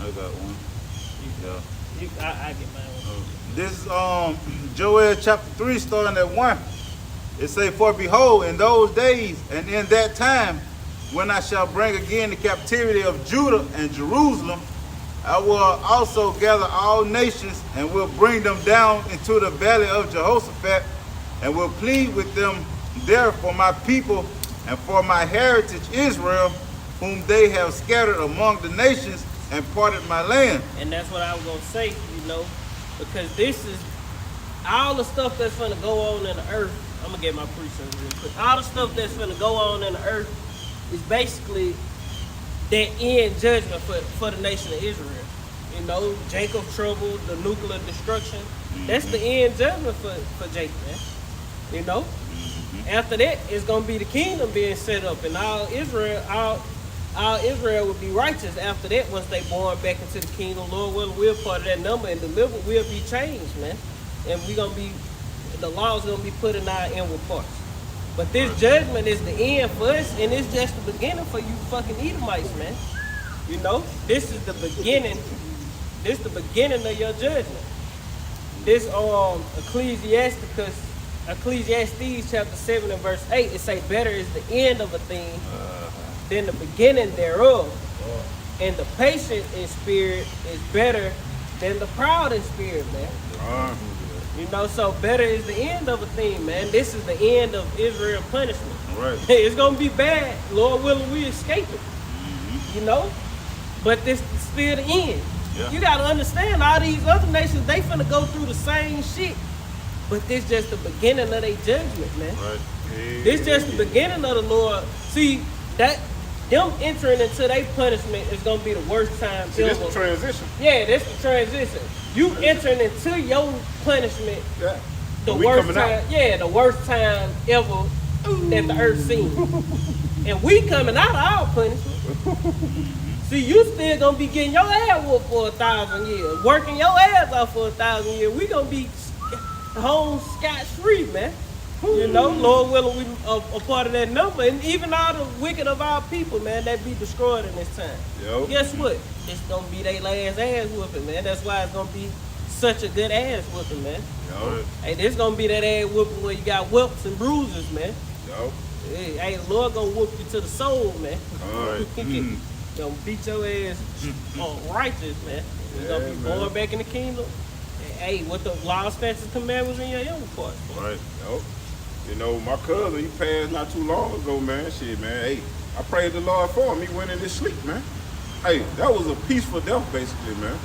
I got one. Yeah. I get mine. This is Joel chapter 3, starting at 1. It say, for behold, in those days and in that time, when I shall bring again the captivity of Judah and Jerusalem, I will also gather all nations and will bring them down into the valley of Jehoshaphat and will plead with them there for my people and for my heritage Israel, whom they have scattered among the nations and parted my land. And that's what I was gonna say, you know, because this is all the stuff that's gonna go on in the earth. I'm gonna get my precepts real quick. All the stuff that's gonna go on in the earth is basically that end judgment for the nation of Israel. You know, Jacob's trouble, the nuclear destruction. That's the end judgment for Jacob, man. You know? After that, it's gonna be the kingdom being set up, and all Israel will be righteous after that. Once they born back into the kingdom, Lord willing, we're part of that number, and delivered will be changed, man. And the laws gonna be put in our inward parts. But this judgment is the end for us, and it's just the beginning for you fucking Edomites, man. You know, this is the beginning. This the beginning of your judgment. This Ecclesiastes chapter 7 and verse 8, it say, better is the end of a thing than the beginning thereof. And the patient in spirit is better than the proud in spirit, man. You know, so better is the end of a thing, man. This is the end of Israel punishment. Right. It's gonna be bad. Lord willing, we escape it. You know? But this is still the end. Yeah. You gotta understand, all these other nations, they finna go through the same shit. But this just the beginning of their judgment, man. Right. This just the beginning of the Lord. See, that them entering into their punishment is gonna be the worst time See, ever. this the transition. Yeah, that's the transition. You entering into your punishment Yeah. the But we worst coming out. time. Yeah, the worst time ever that the earth seen. And we coming out of our punishment. See, you still gonna be getting your ass whooped for 1,000 years, working your ass off for 1,000 years. We gonna be home scot-free, man. You know, Lord willing, we a part of that number, and even all the wicked of our people, man, that be destroyed in this time. Yep. Guess what? It's gonna be their last ass whooping, man. That's why it's gonna be such a good ass whooping, man. Yo. Hey, this gonna be that ass whooping where you got whelps and bruises, man. Yo. Hey, the Lord gonna whoop you to the soul, man. All right. Gonna beat your ass on righteous, man. You gonna be man. born back in the kingdom. Hey, what the law, statutes, commandments in your young part. Right. Yo. You know, my cousin, he passed not too long ago, man. Shit, man. Hey, I prayed the Lord for him. He went in his sleep, man. Hey, that was a peaceful death, basically, man.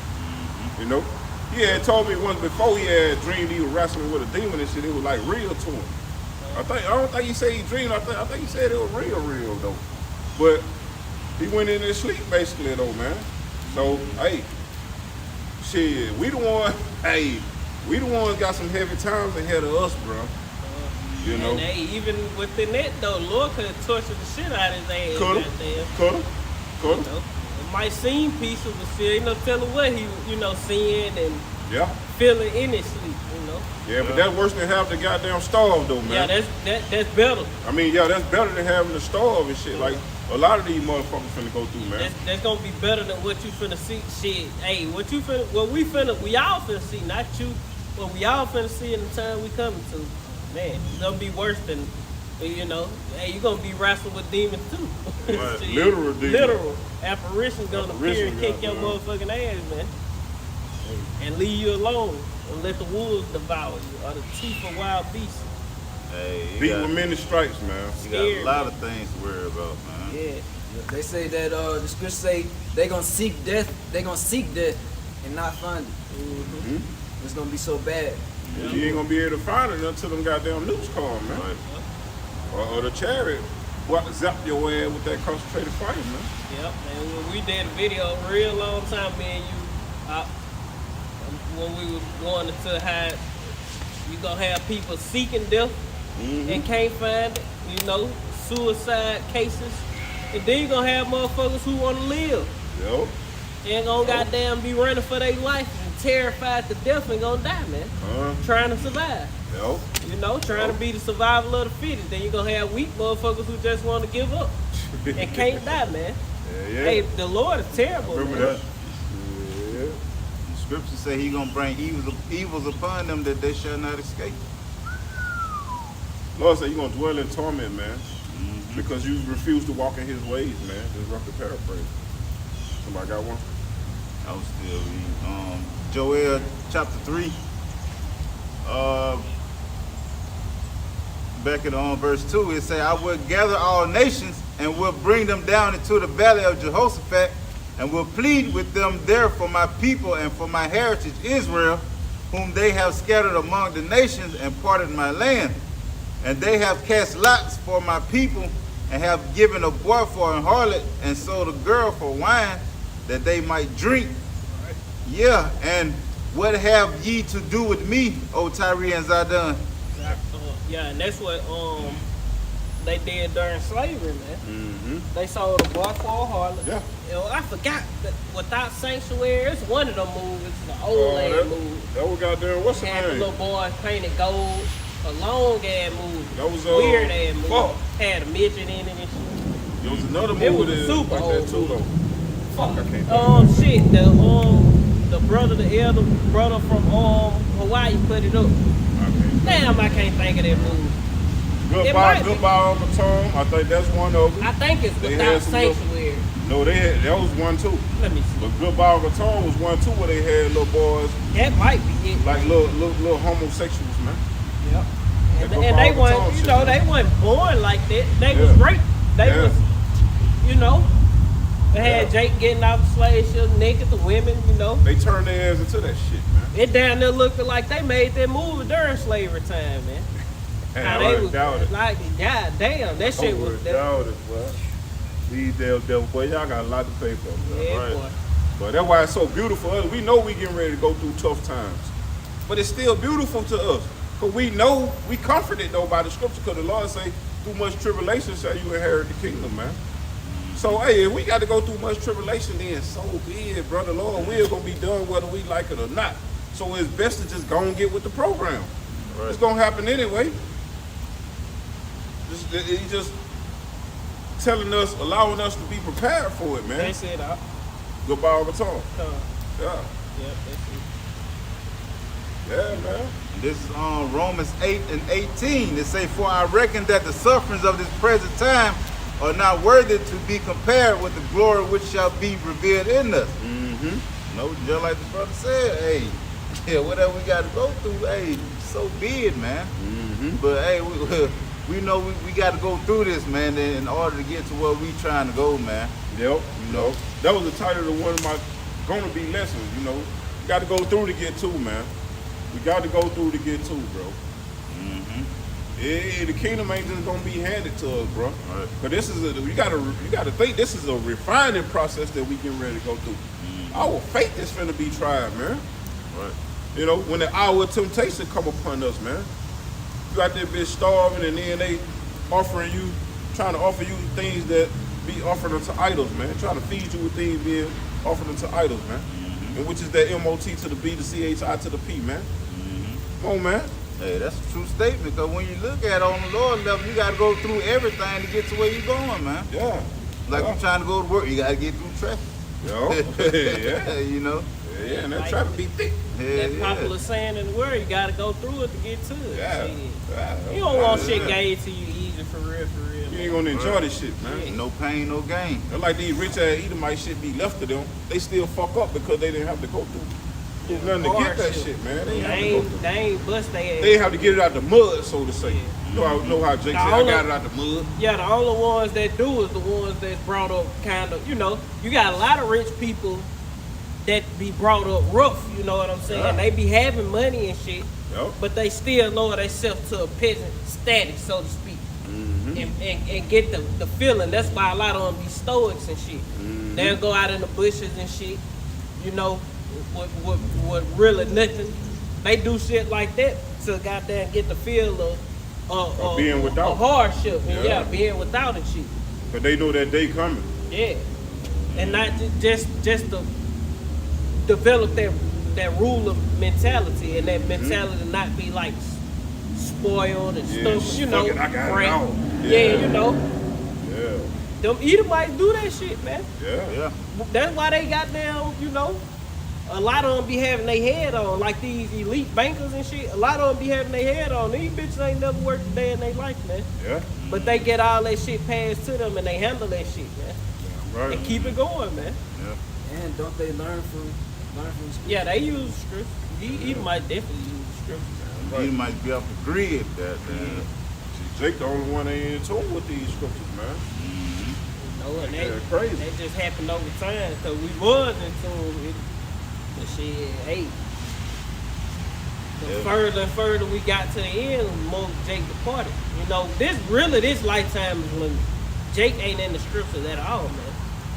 You know? He had told me once before he had dreamed he was wrestling with a demon and shit. It was like real to him. I don't think he said he dreamed. I think he said it was real though. But he went in his sleep, basically, though, man. So, hey, shit, we the ones got some heavy times ahead of us, bro. You know? And hey, even within that though, Lord could have tortured the shit out of his ass. Coulda. goddamn. Coulda. You know? might seem peaceful, but still ain't no telling what he, seeing and Yeah. feeling in his sleep, Yeah, but that's worse than having to goddamn starve though, man. Yeah, that's better. I mean, yeah, that's better than having to starve and shit. Like a lot of these motherfuckers finna go through, man. That's gonna be better than what you finna see. Shit, hey, we all finna see, not you, but we all finna see in the time we coming to. Man, it's gonna be worse than, hey, you gonna be wrestling with demons too. Right. Shit, Literal demons. Literal. Apparitions gonna appear and kick your goddamn. motherfucking ass, man. And leave you alone and let the wolves devour you or the teeth of wild beasts. Hey, Beat with many stripes, man. you got a lot of things to worry about, man. Yeah. They say that the scriptures say they gonna seek death and not find it. Mm-hmm. It's gonna be so bad. You ain't gonna be able to find it until them goddamn nukes come, man. Right. Or the chariot. Zap your ass with that concentrated fire, man. Yep, and when we did a video a real long time, me and you, when we was going into how you gonna have people seeking death and can't find it, suicide cases, and then you gonna have motherfuckers who wanna live. Yep. They ain't gonna goddamn be running for their life and terrified to death and gonna die, man. Trying to survive. Yep. Trying to be the survival of the fittest. Then you gonna have weak motherfuckers who just want to give up and can't die, man. Yeah. Hey, the Lord is terrible, Remember man. that? Yeah. The scripture say he gonna bring evils upon them that they shall not escape. Lord said you're gonna dwell in torment, man. Because you refuse to walk in his ways, man. Just roughly paraphrase. Somebody got one? I was still reading. Joel chapter 3. Back at verse 2, it say, I will gather all nations and will bring them down into the valley of Jehoshaphat and will plead with them there for my people and for my heritage Israel, whom they have scattered among the nations and parted my land. And they have cast lots for my people and have given a boy for an harlot and sold a girl for wine that they might drink. Yeah, and what have ye to do with me, O Tyre and Zidon? Yeah, and that's what they did during slavery, man. They sold a boy for a harlot. Yeah. I forgot that Without Sanctuary, it's one of them movies, the old lady movie. That was goddamn, what's the Had the name? little boy painted gold, a long ass movie. That was weird ass movie. fuck. Had a midget in it and shit. There was another It movie was a that super like old that too, though. Fuck, I can't The brother, the elder brother from Hawaii put it up. Damn, I can't think of that movie. Goodbye, Uncle Tom. I think that's one of them. I think it's They Without had some little- Sanctuary. No, that was one too. Let me see. But Goodbye, Uncle Tom was one too, where they had little boys, That might be it. like little homosexuals, man. Yep. And, That and they Goodbye, Uncle weren't, Tom shit. they weren't born like that. They was Yeah. raped. They Yeah. was, they had Yeah. Jake getting off the slave ship naked, the women, They turned their ass into that shit, man. It down there looking like they made that movie during slavery time, man. And How I they wouldn't was doubt it. like, god damn, that shit was. Doubt it, boy. These damn devil boy, y'all got a lot to pay for, bro. Yeah, Right. boy. But that's why it's so beautiful. We know we getting ready to go through tough times. But it's still beautiful to us. Because we know, we comforted though by the scripture. Because the Lord say, through much tribulation shall you inherit the kingdom, man. So, hey, if we got to go through much tribulation, then so be it, brother. Lord, we're going to be done whether we like it or not. So it's best to just go and get with the program. Right. It's going to happen anyway. He's just telling us, allowing us to be prepared for it, man. That's it, Goodbye all the time. Yeah. Yep, that's it. Yeah, man. This is on Romans 8 and 18. They say, for I reckon that the sufferings of this present time are not worthy to be compared with the glory which shall be revealed in us. Just like the brother said, hey, yeah, whatever we got to go through, hey, so be it, man. But hey, we know we got to go through this, man, in order to get to where we trying to go, man. Yep. That was the title of one of my gonna be lessons, You got to go through to get to, man. We got to go through to get to, bro. Yeah, the kingdom ain't just gonna be handed to us, bro. Right. But this is you gotta think this is a refining process that we getting ready to go through. Our faith is finna be tried, man. Right. When the hour of temptation come upon us, man. You out there bitch starving and then they trying to offer you things that be offered unto idols, man. Trying to feed you with things being offered unto idols, man. And which is that MOT to the B, the CHI to the P, man. Come on, man. Hey, that's a true statement, because when you look at it on the Lord level, you got to go through everything to get to where you're going, man. Yeah. Like yeah. you trying to go to work, you got to get through traffic. Yeah. You know? Yeah, and that Like- traffic be thick. That popular saying in the world, you gotta go through it to get to it. Yeah. Shit. Yeah. You don't want Yeah. shit gave to you easy for real, You ain't gonna enjoy this shit, man. Yeah. No pain, no gain. They're like these rich ass Edomite shit be left to them. They still fuck up because they didn't have to go through nothing to get that Hardship. shit, man. They ain't They have to go through. ain't bust they ass. They have to get it out the mud, so to say. Yeah. Know how Jake said, The I only- got it out the mud. Yeah, the only ones that do is the ones that's brought up kind of, you got a lot of rich people that be brought up rough, you know what I'm saying? Yeah. They be having money and shit, Yep. but they still lower themselves to a peasant status, so to speak. Mm-hmm. And get the feeling. That's why a lot of them be stoics and shit. Mm-hmm. They'll go out in the bushes and shit, with really nothing. They do shit like that to goddamn get the feel of being without. a hardship and Yeah. being without and shit. But they know that day coming. Yeah, and not just to develop that ruler mentality and that mentality not be like spoiled and Yeah, stuff, fuck it, I got it right? all. Yeah, Yeah. them Edomites do that shit, man. Yeah. Yeah. That's why they got down, a lot of them be having their head on, like these elite bankers and shit. A lot of them be having their head on. These bitches ain't never worked a day in their life, man. Yeah. But they get all that shit passed to them and they handle that shit, man. Right. And keep it going, man. And don't they learn from scripture? Yeah, they use scripts. You might definitely use scripts. Right. You might be off the grid, that See, Jake the only one that ain't in tune with these scriptures, man. And Yeah, crazy. that just happened over time, because we was in tune with it. But shit, hey. The Yeah. further and further we got to the end, the more Jake departed. This lifetime is when Jake ain't in the scriptures at all, man.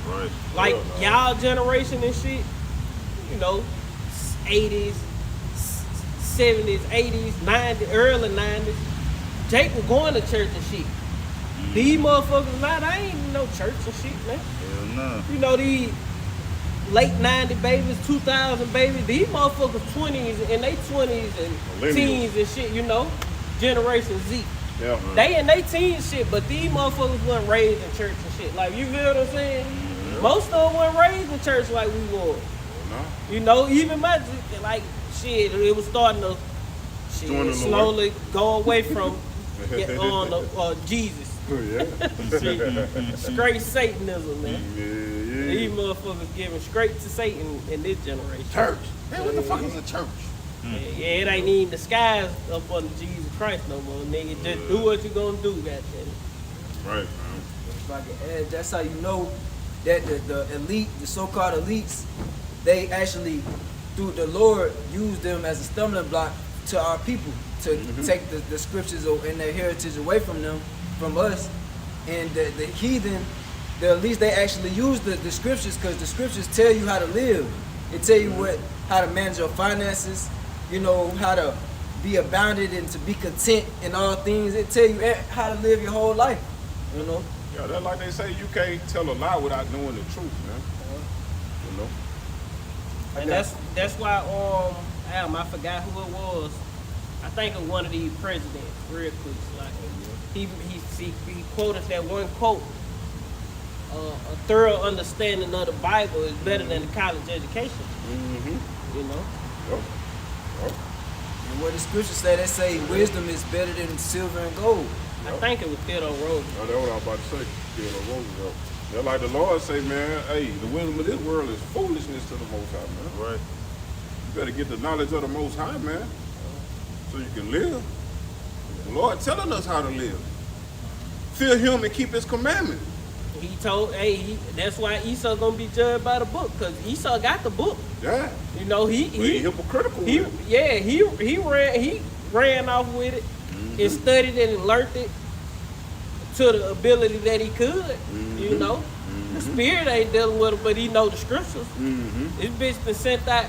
right. Like Yeah, y'all generation and shit, 80s, 70s, 80s, 90s, early 90s. Jake was going to church and shit. These motherfuckers now, they ain't in no church and shit, man. Hell no. These late 90 babies, 2000 babies, these motherfuckers 20s in their 20s and Millennials. teens and shit, Generation Z. Yeah. They in their teens shit, but these motherfuckers wasn't raised in church and shit. Like, you feel what I'm saying? Most of them weren't raised in church like we were. No. Even my, like, shit, it was starting to Join the slowly go away from Jesus. Yeah. Straight Satanism, man. Yeah. These motherfuckers giving straight to Satan in this generation. Church. Man, what the fuck is a church? Yeah, it ain't even disguised up under Jesus Christ no more, nigga. Just do what you gonna do, goddamn. Right, man. If I can add, that's how you know that the elite, the so-called elites, they actually, through the Lord, use them as a stumbling block to our people to take the scriptures and their heritage away from them, from us. And the heathen, the elites, they actually use the scriptures because the scriptures tell you how to live. It tell you how to manage your finances, how to be abounded and to be content in all things. It tell you how to live your whole life, Yeah, that's like they say, you can't tell a lie without knowing the truth, man. And that's why I forgot who it was. I think it was one of these presidents, real quick. Like he quoted that one quote. A thorough understanding of the Bible is better than a college education. Mm-hmm. Yep. And what the scriptures say, they say wisdom is better than silver and gold. I think it was Theodore Roosevelt. No, that's what I was about to say. Theodore Roosevelt. They're like the Lord say, man, hey, the wisdom of this world is foolishness to the Most High, man. Right. You better get the knowledge of the Most High, man, so you can live. The Lord telling us how to live. Fear Him and keep His commandments. He told, that's why Esau gonna be judged by the book, cause Esau got the book. Yeah. He But he hypocritical. he with it. he ran off with it and studied it and learned it to the ability that he could. The spirit ain't dealing with it, but he know the scriptures. This bitch been sent out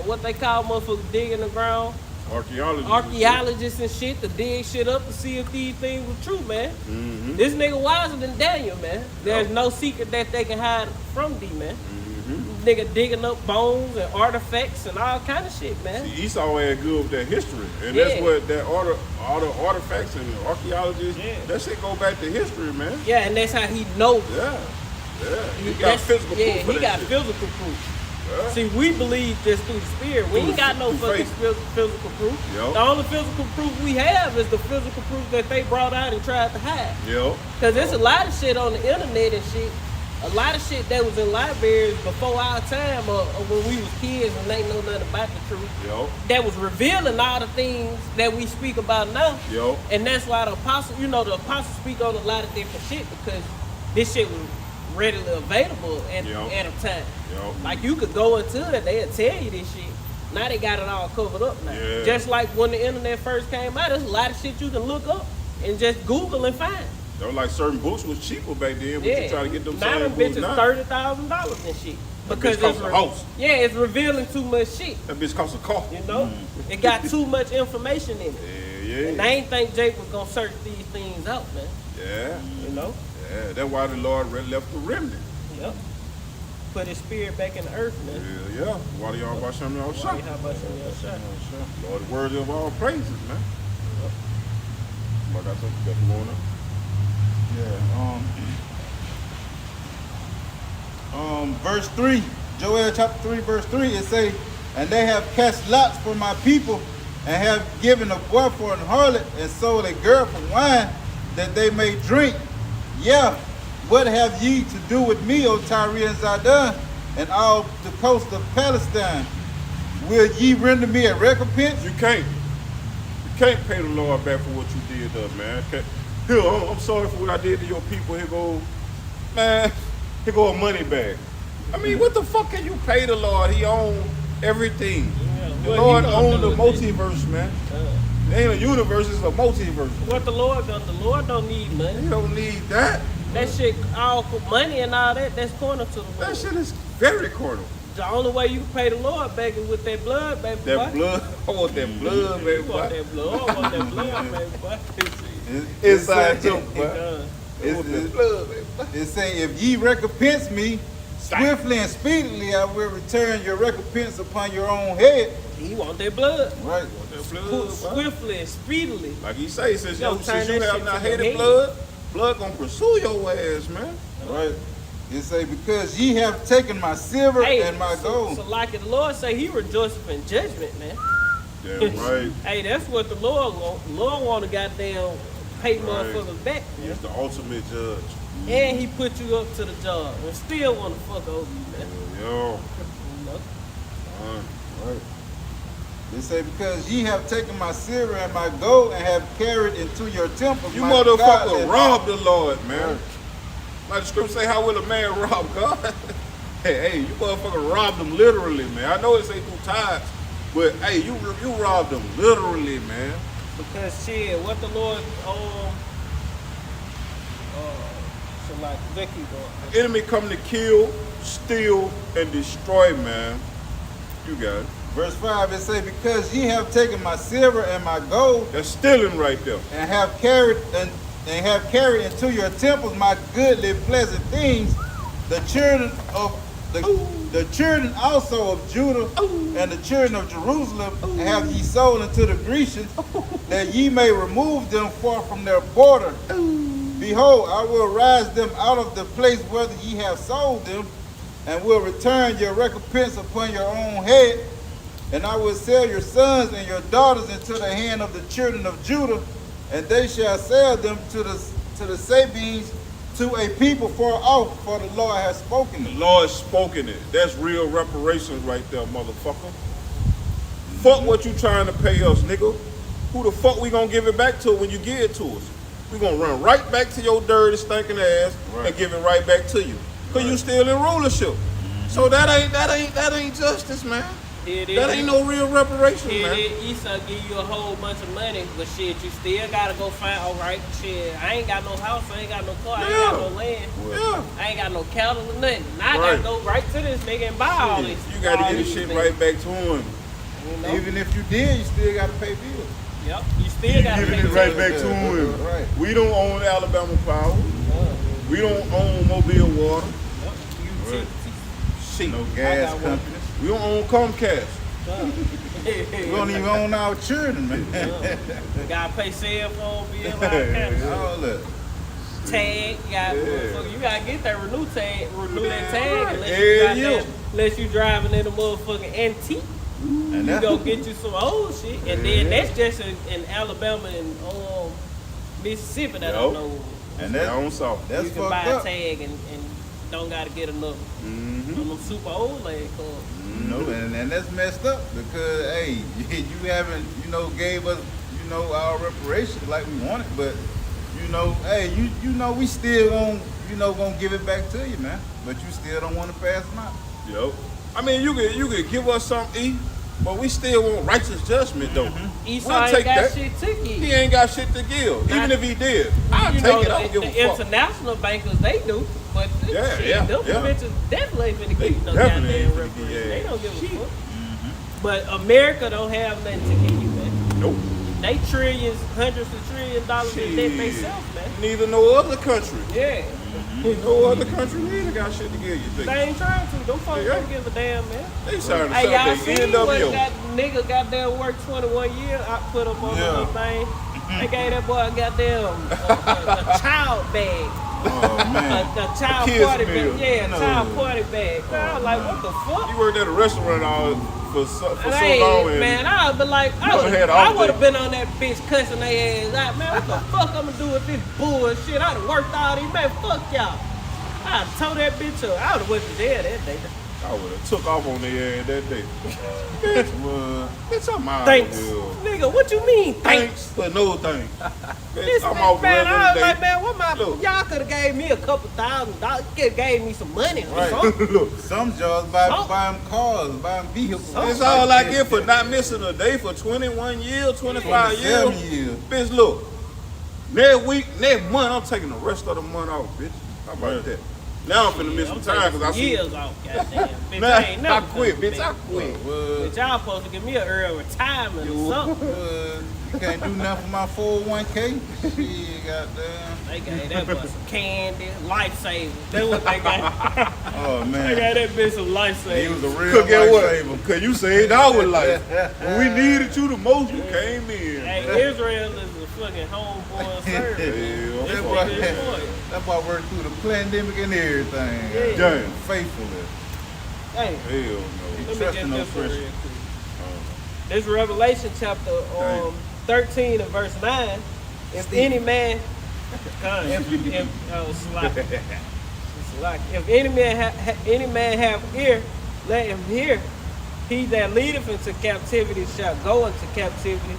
what they call motherfuckers digging the ground archaeologists and shit to dig shit up to see if these things were true, man. Mm-hmm. This nigga wiser than Daniel, man. There's no secret that they can hide from thee, man. Mm-hmm. Nigga digging up bones and artifacts and all kind of shit, man. See, Esau ain't good with that history, and Yeah. that's what that all the artifacts and archaeologists. Yeah. That shit go back to history, man. Yeah, and that's how he knows. Yeah. He got That's- physical proof. Yeah, for he that got shit. physical proof. Yeah. See, we believe just through the spirit. We ain't got no Through fucking faith. physical proof. Yup. The only physical proof we have is the physical proof that they brought out and tried to hide. Yo. Because there's a lot of shit on the internet and shit. A lot of shit that was in libraries before our time or when we was kids and they know nothing about the truth. Yo. That was revealing all the things that we speak about now. Yo. And that's why the apostle, the apostles speak on a lot of different shit because this shit was readily available at a time. Yo. Like you could go into it, they'll tell you this shit. Now they got it all covered up now. Yeah. Just like when the internet first came out, there's a lot of shit you can look up and just Google and find. They were like certain books was cheaper back then, but you try to get them now same them books bitches now. $30,000 and shit. That Because bitch cost a house. yeah, it's revealing too much shit. That bitch costs a car. You know, it got too much information in it. Yeah, And I ain't think Jake was gonna search these things out, man. yeah. You know? Yeah, that's why the Lord left the remnant. Yep. Put his spirit back in the earth, man. Yeah. Why do y'all about some y'all shot? How about some of your shot? Lord, worthy of all praises, man. Like I said, you got to go on up. Yeah. Verse 3, Joel chapter 3, verse 3, it say, and they have cast lots for my people, and have given a boy for an harlot, and sold a girl for wine, that they may drink. Yeah, what have ye to do with me, O Tyre and Zidon, and all the coast of Palestine? Will ye render me a recompense? You can't pay the Lord back for what you did, though, man. Here, I'm sorry for what I did to your people. Here go, man. Here go a money bag. I mean, what the fuck can you pay the Lord? He owned everything. Yeah, The what Lord he gonna owned do the with it? multiverse, man. It ain't a universe, it's a multiverse. What the Lord done? The Lord don't need money. You don't need that. That shit, all money and all that, that's corner to the That Lord. shit is very cordial. The only way you can pay the Lord back is with that blood, baby That boy. blood, I want that blood, baby. You want boy. that blood? I want that blood, baby boy. Inside It joke, say- boy. Uh, I want that blood, baby. boy. It say, if ye recompense me, swiftly and speedily I will return your recompense upon your own head. He want that blood. Right. Want that Quick, blood, boy. swiftly and speedily. Like he say, since Yo, you turn that have shit not to your hated head. blood gonna pursue your ass, man. Right. It say, because ye have taken my silver and my gold. So like the Lord say, he rejoiceth in judgment, man. Damn right. Hey, that's what the Lord want. Lord want to goddamn pay Right. motherfuckers back, man. He's the ultimate judge. And he put you up to the job and still want to fuck over you, man. Yo. You know? Right. It say, because ye have taken my silver and my gold and have carried into your temples You my motherfucker godly- robbed the Lord, man. Like the scripture say, how will a man rob God? hey, you motherfucker robbed him literally, man. I know it say through tithes, but hey, you robbed him literally, man. Because shit, what the Lord so like they keep going. Enemy come to kill, steal, and destroy, man. You got it. Verse 5, it say, because ye have taken my silver and my gold That's stealing right there. and have carried into your temples my goodly pleasant things, the children also of Judah and the children of Jerusalem have ye sold unto the Grecians, that ye may remove them far from their border. Behold, I will rise them out of the place whether ye have sold them, and will return your recompense upon your own head. And I will sell your sons and your daughters into the hand of the children of Judah, and they shall sell them to the Sabines, to a people far off, for the Lord has spoken The it. Lord spoken it. That's real reparations right there, motherfucker. Fuck what you trying to pay us, nigga. Who the fuck we gonna give it back to when you give it to us? We gonna run right back to your dirty, stinking ass and give it right back to you. Cause you still in rulership. So that ain't justice, man. That ain't no real reparation, man. Esau give you a whole bunch of money, but shit, you still gotta go find. All right, shit, I ain't got no house, I ain't got no car, I ain't got no land, Yeah. I ain't got no cattle or nothing. Now I Right. gotta go right to this nigga and buy all this. You gotta all get this these shit things. right back to him. You know? Even if you did, you still got to pay bills. Yep. You still got to Giving pay it right taxes. back to him. Right. We don't own Alabama Power. We don't own Mobile Water. Yep. Right. Shit. No I gas got one. companies. We don't own Comcast. We don't even own our children, man. You gotta pay cell phone bill, all kind of All that. tag. You gotta get that renew tag, that tag, right. unless you driving in a motherfucking antique. And You that- go get you some old shit, and then that's just in Alabama and Mississippi that I Yup. know. And Down that, south. that's You can fucked buy a up. tag and don't gotta get another. Mm-hmm. On them super old leg cars. You know, and that's messed up because hey, you haven't, gave us, our reparations like we wanted, but hey, you know we still gonna give it back to you, man. But you still don't want to pass them out. Yo. I mean, you could give us something to eat, but we still want righteous judgment, though. Esau We'll ain't take got that. shit to give. He ain't got shit to give. Even if he did, I'll You take know, it. I don't give the a fuck. international bankers, they do. But Yeah, shit, yeah, them yeah. bitches definitely ain't finna They give you no definitely ain't goddamn finna give, reparations. yeah. They don't give a fuck. But America don't have nothing to give you, man. Nope. They trillions, hundreds of $trillions in debt Shit. themselves, man. Neither no other country. Yeah. No other country neither got shit to give you. They Think. ain't trying to. Them folks Yeah. don't give a damn, man. They trying to Hey, y'all sell seen their what NWO. that nigga goddamn worked 21 years? I put up on the Yeah. little thing. They gave that boy a goddamn a child bag. Oh man. A child kid's party meal. bag. Yeah, No. a child party bag. Man, I was like, what the fuck? You worked at a restaurant all for so Hey, long, and man, I would be like, Never had off would have day. been on that bitch cussing their ass out. Man, what the fuck I'm gonna do with this bullshit? I done worked all these, man, fuck y'all. I told that bitch up. I would have went to jail that day. I would have took off on their ass that day. Well, Bitch, I'm out Thanks. of here. Nigga, what you mean, thanks? Thanks for no thanks. This Bitch, I'm man, off man, I was today. like, man, what my Look. y'all could have gave me a couple $1,000. You could have gave me some money or Right. something. Look, some jobs buy Oh. them cars, buy them vehicles. that's all I get for not missing a day for 21 years, 25 years. 27 years. Bitch, look. Next month, I'm taking the rest of the month off, bitch. How about that? Now I'm finna miss some time because I see. years off, goddamn. Bitch, Nah, I ain't I never quit, finna bitch. I quit. Well, Bitch, y'all supposed to give me an early retirement or something. you can't do nothing for my 401k. Shit, goddamn. They gave that boy some candy, lifesavers. That's what they got. Oh They man, got that bitch some he lifesavers. was a real Cause get what? lifesaver. Cause you saved our life. When we needed you the most, you came in. Hey, Israel is a fucking homeboy servant. Hell, That That's boy, what it is. that boy worked through the pandemic and everything. Yeah. Damn. Faithfully. Hey, Hell let me Trust get in no this one real Christian. quick. This Revelation chapter Dang. 13 and verse 9. If any man, if any man have ear, let him hear. He that leadeth into captivity shall go into captivity,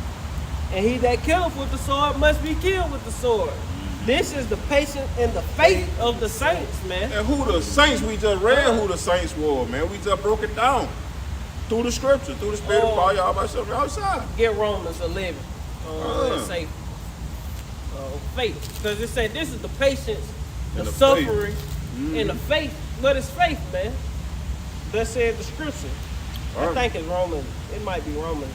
and he that killeth with the sword must be killed with the sword. This is the patience and the faith of the saints, man. And who the saints we just read, who the saints were, man. We just broke it down through the scripture, through the spirit of power, y'all by yourself outside. Get Romans 11. Uh. It say faith, because it said this is the patience, the And the suffering, faith. and the faith. What is faith, man? That said the scripture. I Alright. think it's Romans. It might be Romans.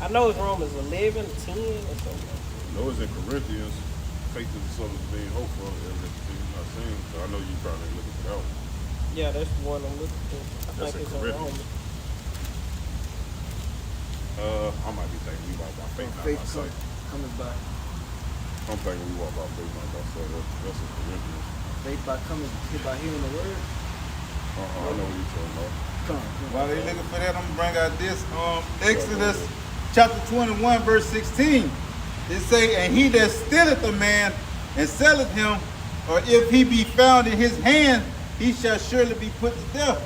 I know it's Romans 11, 10, or something. No, it's in Corinthians. Faith is the substance of being hoped for, evidence of things not seen. So I know you probably ain't looking for that one. Yeah, that's the one I'm looking for. I That's think in it's in Corinthians. Romans. I might be thinking we walk by faith, not Faith by sight. coming by. I'm thinking we walk by faith, not by sight. That's in Corinthians. Faith by coming by hearing the word. I know what you're talking about. Come. While they looking for that, I'm gonna bring out this Exodus chapter 21, verse 16. It say, and he that stealeth a man and selleth him, or if he be found in his hand, he shall surely be put to death.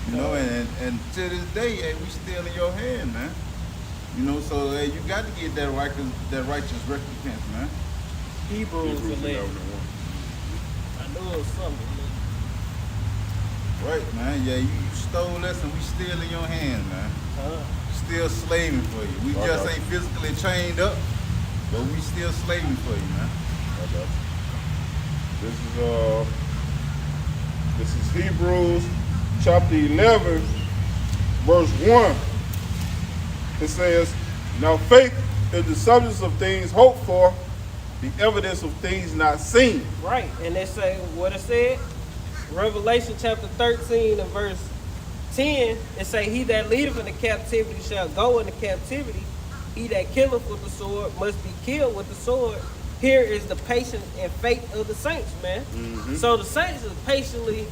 You know, and to this day, hey, we still in your hand, man. You know, so hey, you got to get that righteous recompense, man. Hebrews Hebrews 11. 11:1. I knew it was something. Right, man. Yeah, you stole us and we still in your hand, man. Still slaving for you. We I just got ain't physically chained up, but we still slaving for you, man. I got you. This is Hebrews chapter 11, verse 1. It says, now faith is the substance of things hoped for, the evidence of things not seen. Right. And they say what it said. Revelation chapter 13 and verse 10, it say, he that leadeth into captivity shall go into captivity. He that killeth with the sword must be killed with the sword. Here is the patience and faith of the saints, man. So the saints is patiently,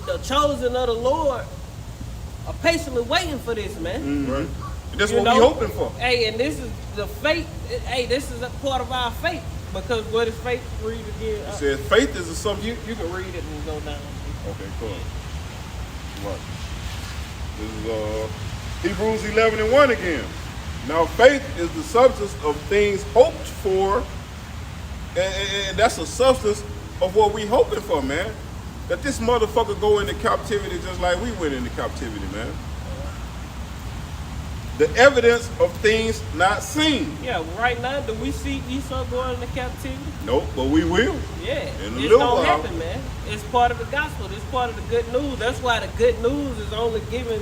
the chosen of the Lord are patiently waiting for this, man. Right. And that's You what know? we hoping for. Hey, and this is the faith. Hey, this is a part of our faith. Because what is faith? Read again. It says faith is a substance. You can read it and go down. Okay, cool. Right. This is Hebrews 11 and 1 again. Now faith is the substance of things hoped for, and that's a substance of what we hoping for, man. That this motherfucker go into captivity just like we went into captivity, man. The evidence of things not seen. Yeah, right now, do we see Esau going into captivity? Nope, but we will. Yeah, In a it's little gonna while. happen, man. It's part of the gospel. It's part of the good news. That's why the good news is only given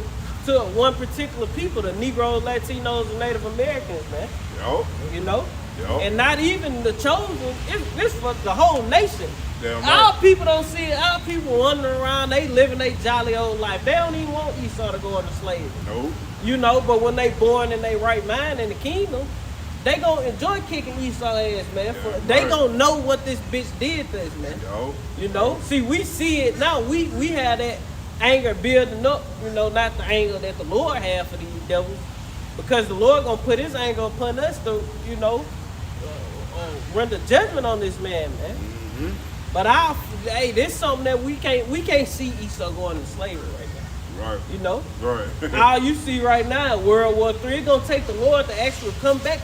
to one particular people, the Negroes, Latinos, and Native Americans, man. Yo, You know? yo. And not even the chosen. It's for the whole nation. Damn Our right. people don't see it. Our people wandering around. They living their jolly old life. They don't even want Esau to go into slavery. Nope. You know, but when they born in their right mind in the kingdom, they gonna enjoy kicking Esau ass, man. They right. gonna know what this bitch did to us, man. Yo. You know? See, we see it now. We have that anger building up, you know, not the anger that the Lord had for these devils. Because the Lord gonna put his anger upon us to, you know, render judgment on this man, man. But hey, this is something that we can't see Esau going into slavery right now. Right. You know? Right. All you see right now, World War III, it's gonna take the Lord to actually come back